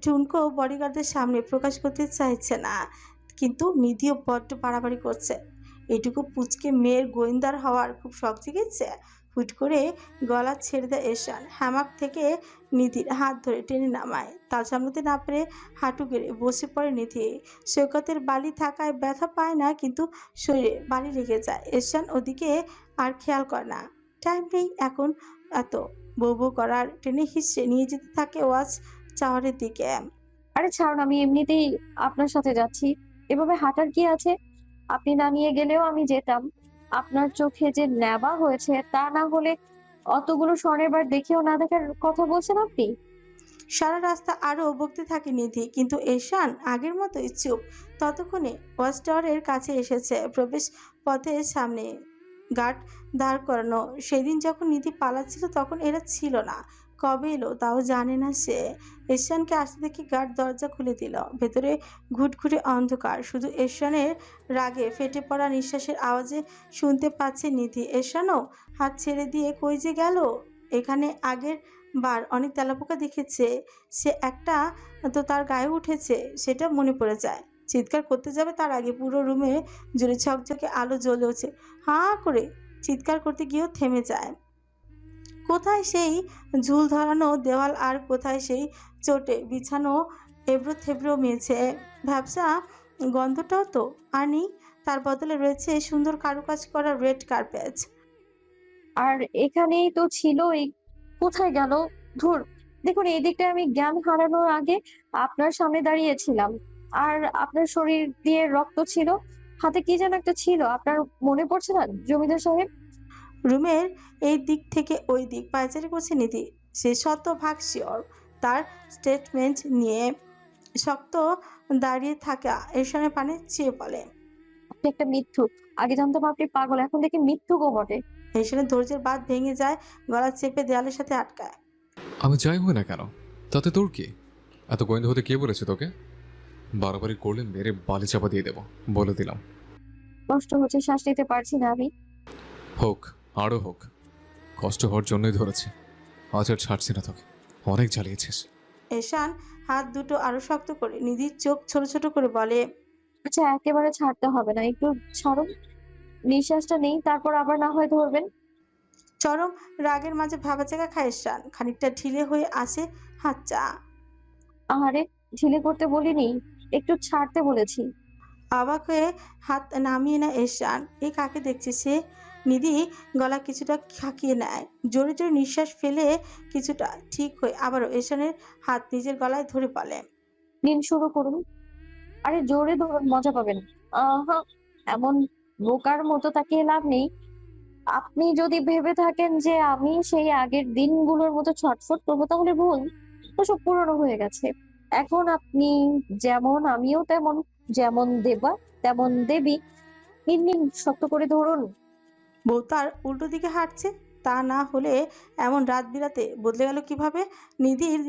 টুনকো বডিগার্ডদের সামনে প্রকাশ করতে চাইছে না, কিন্তু নিধিও বড্ড বাড়াবাড়ি করছে। এটুকু পুচকে মেয়ের গোয়েন্দার হওয়ার খুব শখ জেগেছে। হুট করে গলা ছেড়ে দেয় এরশান, হ্যামাক থেকে নিধির হাত ধরে টেনে নামায়। তাল সামলাতে না পেরে হাঁটু গেড়ে বসে পড়ে নিধি। সৈকতের বালি থাকায় ব্যথা পায় না, কিন্তু শরীরে বালি লেগে যায়। এরশান ওদিকে আর খেয়াল করে না, টাইম নেই এখন এত বউ বউ করার। টেনে হিসড়ে নিয়ে যেতে থাকে ওয়াচ টাওয়ারের দিকে। আরে ছাড়ুন, আমি এমনিতেই আপনার সাথে যাচ্ছি। এভাবে হাঁটার কি আছে? আপনি না নিয়ে গেলেও আমি যেতাম। আপনার চোখে যে নেবা হয়েছে তা না হলে অতগুলো স্বর্ণের বার দেখেও না দেখার কথা বলছেন আপনি? সারা রাস্তা আরও বকতে থাকে নিধি, কিন্তু এশান আগের মতোই চুপ। ততক্ষণে ওয়াচ টাওয়ারের কাছে এসেছে। প্রবেশ পথের সামনে গার্ড দাঁড় করানো। সেদিন যখন নিধি পালাচ্ছিল তখন এরা ছিল না। কবে এলো তাও জানে না সে। এশানকে আসতে দেখে গার্ড দরজা খুলে দিল। ভেতরে ঘুটঘুটে অন্ধকার, শুধু এশানের রাগে ফেটে পড়া নিঃশ্বাসের আওয়াজে শুনতে পাচ্ছে নিধি। এশানও হাত ছেড়ে দিয়ে কই যে গেল। এখানে আগের বার অনেক তেলাপোকা দেখেছে সে, একটা তো তার গায়ে উঠেছে, সেটা মনে পড়ে যায়। চিৎকার করতে যাবে তার আগে পুরো রুমে জুড়ে ঝকঝকে আলো জ্বলে ওঠে। হাঁ করে চিৎকার করতে গিয়েও থেমে যায়। কোথায় সেই ঝুল ধরানো দেওয়াল, আর কোথায় সেই চোটে বিছানো এবড়ো থেবড়ো মেঝে। ভ্যাবসা গন্ধটাও তো আর নেই, তার বদলে রয়েছে সুন্দর কারুকাজ করা রেড কার্পেট। আর এখানেই তো ছিল, এই কোথায় গেল? ধুর, দেখুন এই দিকটায় আমি জ্ঞান হারানোর আগে আপনার সামনে দাঁড়িয়েছিলাম, আর আপনার শরীর দিয়ে রক্ত ছিল, হাতে কি যেন একটা ছিল, আপনার মনে পড়ছে না জমিদার সাহেব? রুমের এই দিক থেকে ওই দিক পায়চারি করছে নিধি। সে শতভাগ শিওর। তার স্টেটমেন্ট নিয়ে শক্ত দাঁড়িয়ে থাকা এশানের পানে চেয়ে বলে, আপনি একটা মিথ্যুক। আগে জানতাম আপনি পাগল, এখন দেখি মিথ্যুকও বটে। এশানের ধৈর্যের বাঁধ ভেঙে যায়, গলা চেপে দেয়ালের সাথে আটকায়। আমি যাই হই না কেন, তাতে তোর কি? এত গোয়েন্দা হতে কে বলেছে তোকে? বারবারই করলে মেরে বালি চাপা দিয়ে দেবো, বলে দিলাম। কষ্ট হচ্ছে, শ্বাস নিতে পারছি না আমি। হোক, আরও হোক, কষ্ট হওয়ার জন্যই ধরেছে। আজ আর ছাড়ছি না তোকে, অনেক জ্বালিয়েছিস। এশান হাত দুটো আরো শক্ত করে নিধির চোখ ছোট ছোট করে বলে, আচ্ছা একেবারে ছাড়তে হবে না, একটু ছাড়ুন, নিঃশ্বাসটা নেই, তারপর আবার না হয় ধরবেন। চরম রাগের মাঝে ভাবাচাকা খায় এশান। খানিকটা ঢিলে হয়ে আসে হাতটা। আহারে, ঢিলে করতে বলিনি, একটু ছাড়তে বলেছি। অবাক হয়ে হাত নামিয়ে নেয় এশান। এ কাকে দেখছে সে? নিধি গলা কিছুটা খাকিয়ে নেয়, জোরে জোরে নিঃশ্বাস ফেলে কিছুটা ঠিক হয়ে আবারও এশানের হাত নিজের গলায় ধরে বলে, নিন শুরু করুন। আরে জোরে ধরুন, মজা পাবেন। আহা, এমন বোকার মতো তাকিয়ে লাভ নেই। আপনি যদি ভেবে থাকেন যে আমি সেই আগের দিনগুলোর মতো ছটফট করবো তাহলে ভুল। তো সব পুরনো হয়ে গেছে। এখন আপনি যেমন, আমিও তেমন, যেমন দেবা তেমন দেবী। নিন নিন, শক্ত করে ধরুন। বউ তার উল্টো দিকে হাঁটছে। তা না হলে এমন রাত বিরাতে বদলে গেল কিভাবে? নিধির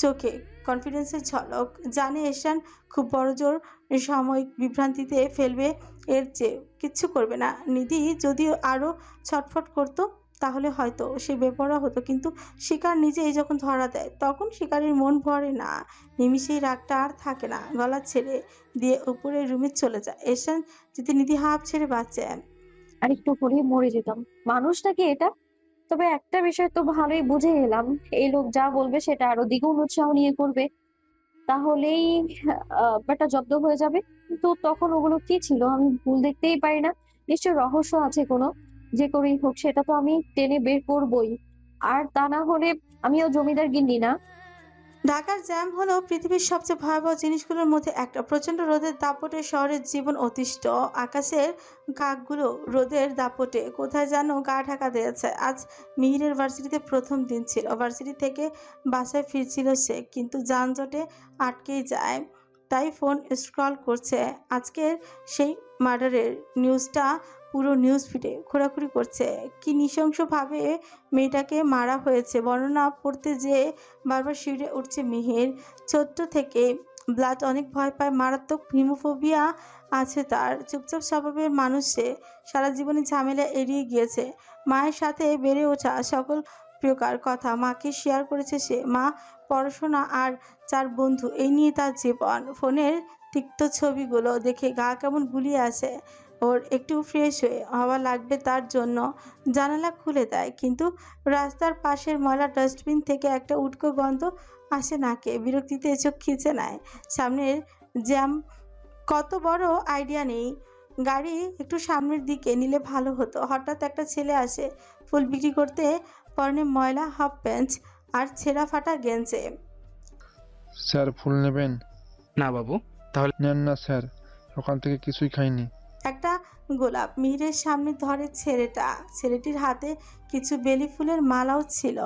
চোখে কনফিডেন্সের ঝলক। জানে এশান খুব বড় জোর সাময়িক বিভ্রান্তিতে ফেলবে, এর চেয়ে কিচ্ছু করবে না। নিধি যদিও আরও ছটফট করতো তাহলে হয়তো সে বেপরোয়া হতো, কিন্তু শিকার নিজেই যখন ধরা দেয় তখন শিকারের মন ভরে না। নিমিষেই রাগটা আর থাকে না, গলা ছেড়ে দিয়ে উপরের রুমে চলে যায়। এশান যদি নিধি হাঁপ ছেড়ে বাঁচে। আর একটু হলেই মরে যেতাম। মানুষ নাকি এটা? তবে একটা বিষয় তো ভালোই বুঝে এলাম, এই লোক যা বলবে সেটা আরো দ্বিগুণ উৎসাহ নিয়ে করবে। তাহলেই ব্যাপারটা জব্দ হয়ে যাবে। কিন্তু তখন ওগুলো কি ছিল আমি ভুল দেখতেই পারি না। নিশ্চয় রহস্য আছে কোনো, যে করেই হোক সেটা তো আমি টেনে বের করবই। আর তা না হলে আমিও জমিদার গিন্নি না। ঢাকার জ্যাম হলো পৃথিবীর সবচেয়ে ভয়াবহ জিনিসগুলোর মধ্যে একটা। প্রচণ্ড রোদের দাপটে শহরের জীবন অতিষ্ঠ। আকাশের কাকগুলো রোদের দাপটে কোথায় যেন গা ঢাকা দিয়েছে। আজ মিহিরের ভার্সিটিতে প্রথম দিন ছিল। ভার্সিটি থেকে বাসায় ফিরছিল সে, কিন্তু যানজটে আটকেই যায়। তাই ফোন স্ক্রল করছে। আজকের সেই মার্ডারের নিউজটা পুরো নিউজ ফিডে ঘোরাঘুরি করছে। কি নৃশংসভাবে মেয়েটাকে মারা হয়েছে বর্ণনা পড়তে যেয়ে বারবার শিউরে উঠছে মিহির। ছোট্ট থেকে ব্লাড অনেক ভয় পায়, মারাত্মক হিমোফোবিয়া আছে তার। চুপচাপ স্বভাবের মানুষ সে, সারা জীবনে ঝামেলা এড়িয়ে গিয়েছে। মায়ের সাথে বেড়ে ওঠা সকল প্রকার কথা মাকে শেয়ার করেছে সে। মা, পড়াশোনা আর 4 বন্ধু, এই নিয়ে তার জীবন। ফোনের তিক্ত ছবিগুলো দেখে গা কেমন গুলিয়ে আসে ওর। একটু ফ্রেশ হওয়া লাগবে তার জন্য জানালা খুলে দেয়, কিন্তু রাস্তার পাশের ময়লা ডাস্টবিন থেকে একটা উটকো গন্ধ আসে নাকে। বিরক্তিতে চোখ খিচে নেয়। সামনের জ্যাম কত বড় আইডিয়া নেই, গাড়ি একটু সামনের দিকে নিলে ভালো হতো। হঠাৎ একটা ছেলে আসে ফুল বিক্রি করতে, পরনে ময়লা হাফ প্যান্ট আর ছেঁড়া ফাটা গেঞ্জে। স্যার ফুল নেবেন? না বাবু, তাহলে নেন না স্যার, ওখান থেকে কিছুই খাইনি। একটা গোলাপ মিহিরের সামনে ধরে ছেলেটির হাতে কিছু বেলি ফুলের মালাও ছিল।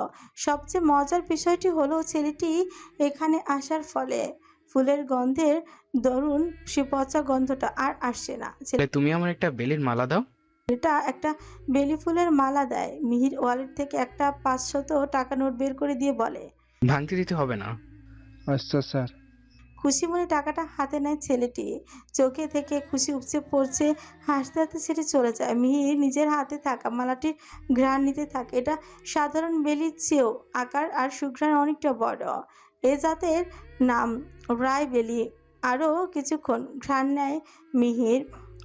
সবচেয়ে মজার বিষয়টি হলো ছেলেটি এখানে আসার ফলে ফুলের গন্ধের দরুন সে পচা গন্ধটা আর আসছে না। তুমি আমার একটা বেলির মালা দাও। ছেলেটা একটা বেলি ফুলের মালা দেয়। মিহির ওয়ালেট থেকে একটা 500 টাকা নোট বের করে দিয়ে বলে, ভাঙতে দিতে হবে না। আচ্ছা স্যার। খুশি মনে টাকাটা হাতে নেয় ছেলেটি। চোখে থেকে খুশি উপচে পড়ছে, হাসতে হাসতে সেটি চলে যায়। মিহির নিজের হাতে থাকা মালাটির ঘ্রাণ নিতে থাকে। এটা সাধারণ বেলির চেয়েও আকার আর সুঘ্রাণ অনেকটা বড়। এ জাতের নাম রায় বেলি। আরও কিছুক্ষণ ঘ্রাণ নেয় মিহির।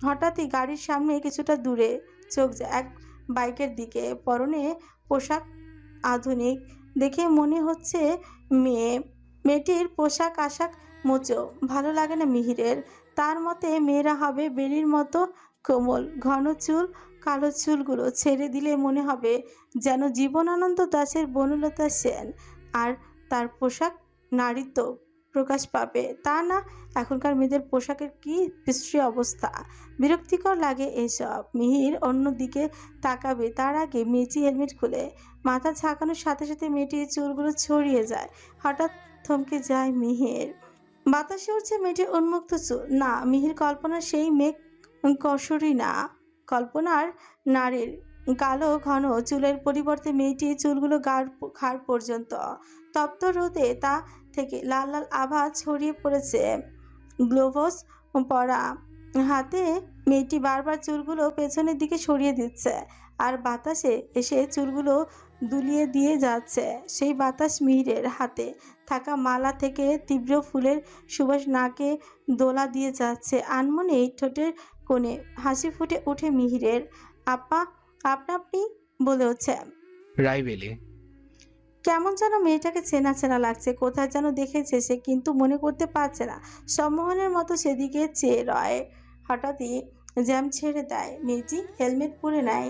হঠাৎই গাড়ির সামনে কিছুটা দূরে চোখ যায় এক বাইকের দিকে। পরনে পোশাক আধুনিক দেখে মনে হচ্ছে মেয়েটির পোশাক আশাক মোচো ভালো লাগে না মিহিরের। তার মতে মেয়েরা হবে বেলির মতো কোমল, ঘন চুল। কালো চুলগুলো ছেড়ে দিলে মনে হবে যেন জীবনানন্দ দাশের বনলতা সেন। আর তার পোশাক নারীত্ব প্রকাশ পাবে। তা না, এখনকার মেয়েদের পোশাকের কি বিশ্রী অবস্থা। বিরক্তিকর লাগে এসব। মিহির অন্যদিকে তাকাবে তার আগে মেয়েটি হেলমেট খুলে মাথা ঝাঁকানোর সাথে সাথে মেয়েটির চুলগুলো ছড়িয়ে যায়। হঠাৎ থমকে যায় মিহির। বাতাসে উঠছে মেয়েটির উন্মুক্ত চুল। না, মিহির কল্পনার সেই মেঘ কসরি না, কল্পনার নারীর। কালো ঘন চুলের পরিবর্তে মেয়েটির চুলগুলো ঘাড় পর্যন্ত। তপ্ত রোদে তা থেকে লাল লাল আভা ছড়িয়ে পড়েছে। গ্লোভস পরা হাতে মেয়েটি বারবার চুলগুলো পেছনের দিকে সরিয়ে দিচ্ছে, আর বাতাসে এসে চুলগুলো দুলিয়ে দিয়ে যাচ্ছে। সেই বাতাস মিহিরের হাতে থাকা মালা থেকে তীব্র ফুলের সুবাস নাকে দোলা দিয়ে যাচ্ছে। আনমনে ঠোঁটের কোণে হাসি ফুটে ওঠে মিহিরের। আপা আপনা আপনি বলে হচ্ছে, রায় বেলি। কেমন যেন মেয়েটাকে চেনা চেনা লাগছে, কোথায় যেন দেখেছে সে, কিন্তু মনে করতে পারছে না। সম্মোহনের মতো সেদিকে চেয়ে রয়। হঠাৎই জ্যাম ছেড়ে দেয়। মেয়েটি হেলমেট পরে নেয়।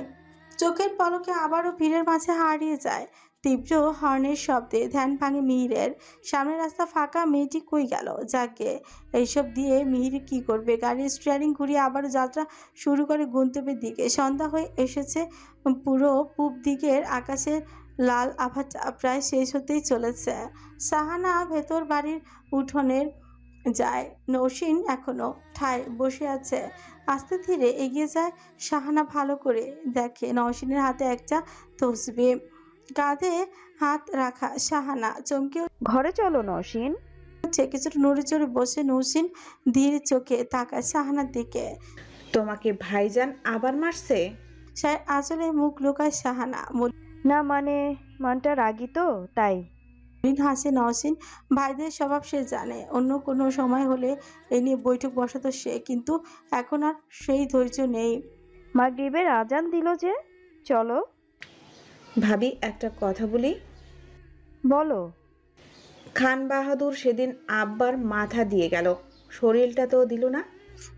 চোখের পলকে আবারও ভিড়ের মাঝে হারিয়ে যায়। তীব্র হর্নের শব্দে ধ্যান ভাঙে মিহিরের। সামনে রাস্তা ফাঁকা, মেয়েটি কই গেল? যাকে এইসব দিয়ে মিহির কি করবে? গাড়ির স্টিয়ারিং ঘুরিয়ে আবারও যাত্রা শুরু করে গন্তব্যের দিকে। সন্ধ্যা হয়ে এসেছে। পুরো পূব দিকের আকাশের লাল আভাটা প্রায় শেষ হতেই চলেছে। সাহানা ভেতর বাড়ির উঠোনের যায়। নৌসিন এখনো ঠায় বসে আছে। আস্তে ধীরে এগিয়ে যায় সাহানা। ভালো করে দেখে নৌসিনের হাতে একটা তসবিহ, কাঁধে হাত রাখা। সাহানা চমকে ঘরে চলো নসীন। উঠছে, কিছুটা নড়ে চড়ে বসে নৌসিন ধীর চোখে তাকায় সাহানার দিকে। তোমাকে ভাইজান আবার মারছে? সায় আঁচলে মুখ লুকায় সাহানা। না মানে মনটা রাগী তো তাই। হাসে নওশিন। ভাইদের স্বভাব সে জানে। অন্য কোনো সময় হলে এ নিয়ে বৈঠক বসাতো সে, কিন্তু এখন আর সেই ধৈর্য নেই। মাগরিবের আজান দিল যে, চলো। ভাবি একটা কথা বলি। বলো। খান বাহাদুর সেদিন আব্বার মাথা দিয়ে গেল, শরীরটা তো দিল না।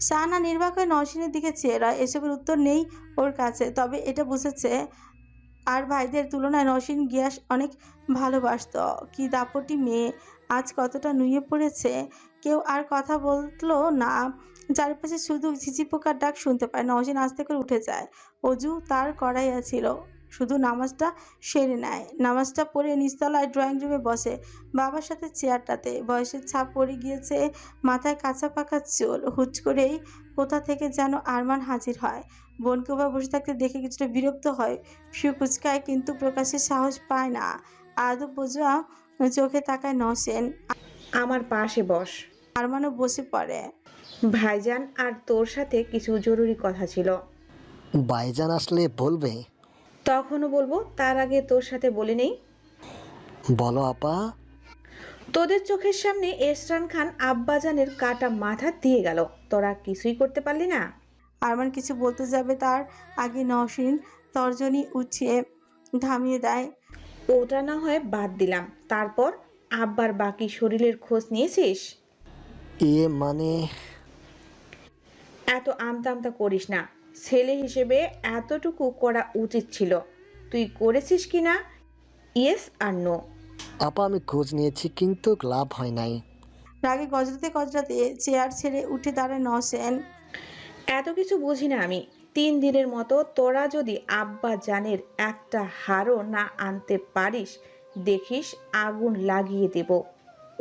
সাহানা নির্বাক হয়ে নওশিনের দিকে চেয়ে রয়। এসবের উত্তর নেই ওর কাছে, তবে এটা বুঝেছে আর ভাইদের তুলনায় নওশিন গিয়াস অনেক ভালোবাসত। কি দাপটি মেয়ে, আজ কতটা নুয়ে পড়েছে। কেউ আর কথা বললো না। চারপাশে শুধু ঝিঝি পোকার ডাক শুনতে পায়। নওশিন আস্তে করে উঠে যায়। অজু তার করাই ছিল, শুধু নামাজটা সেরে নেয়। নামাজটা পড়ে নিচতলায় ড্রয়িং রুমে বসে বাবার সাথে চেয়ারটাতে। বয়সের ছাপ পড়ে গিয়েছে মাথায়, কাঁচা পাকা চুল। হুট করেই কোথা থেকে যেন আরমান হাজির হয়। বোনকে বা বসে থাকতে দেখে কিছুটা বিরক্ত হয়, ফিউ কুচকায়, কিন্তু প্রকাশের সাহস পায় না। আদৌ বোঝা চোখে তাকায় নওশিন। আমার পাশে বস। আরমানও বসে পড়ে। ভাইজান আর তোর সাথে কিছু জরুরি কথা ছিল। ভাইজান আসলে বলবে? তখনও বলবো, তার আগে তোর সাথে বলে নেই। বলো আপা। তোদের চোখের সামনে এহসান খান আব্বাজানের কাটা মাথা দিয়ে গেল, তোরা কিছুই করতে পারলি না। আরমান কিছু বলতে যাবে, তার আগে নওশিন তর্জনী উঠিয়ে থামিয়ে দেয়। ওটা না হয় বাদ দিলাম, তারপর আব্বার বাকি শরীরের খোঁজ নিয়েছিস? মানে এত আমতা করিস না, ছেলে হিসেবে এতটুকু করা উচিত ছিল। তুই করেছিস কি না? ইয়েস আর নো। আপা আমি খোঁজ নিয়েছি, কিন্তু লাভ হয় নাই। রাগে গজরাতে গজরাতে চেয়ার ছেড়ে উঠে দাঁড়ায় নওশিন। এত কিছু বুঝি না আমি, 3 দিনের মতো তোরা যদি আব্বা জানের একটা হারও না আনতে পারিস, দেখিস আগুন লাগিয়ে দেব।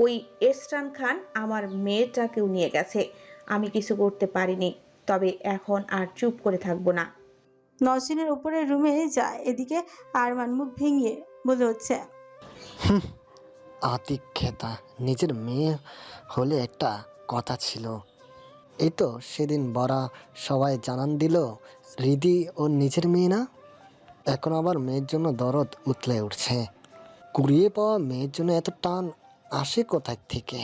ওই এহসান খান আমার মেয়েটাকেও নিয়ে গেছে, আমি কিছু করতে পারিনি, তবে এখন আর চুপ করে থাকবো না। নসরিনের উপরের রুমে যায়। এদিকে আরমান মুখ ভেঙে বলে হচ্ছে, আতিক খেতা, নিজের মেয়ে হলে একটা কথা ছিল। এই তো সেদিন বড়া সবাই জানান দিল রিদি ওর নিজের মেয়ে না। এখন আবার মেয়ের জন্য দরদ উতলে উঠছে। কুড়িয়ে পাওয়া মেয়ের জন্য এত টান আসে কোথায় থেকে?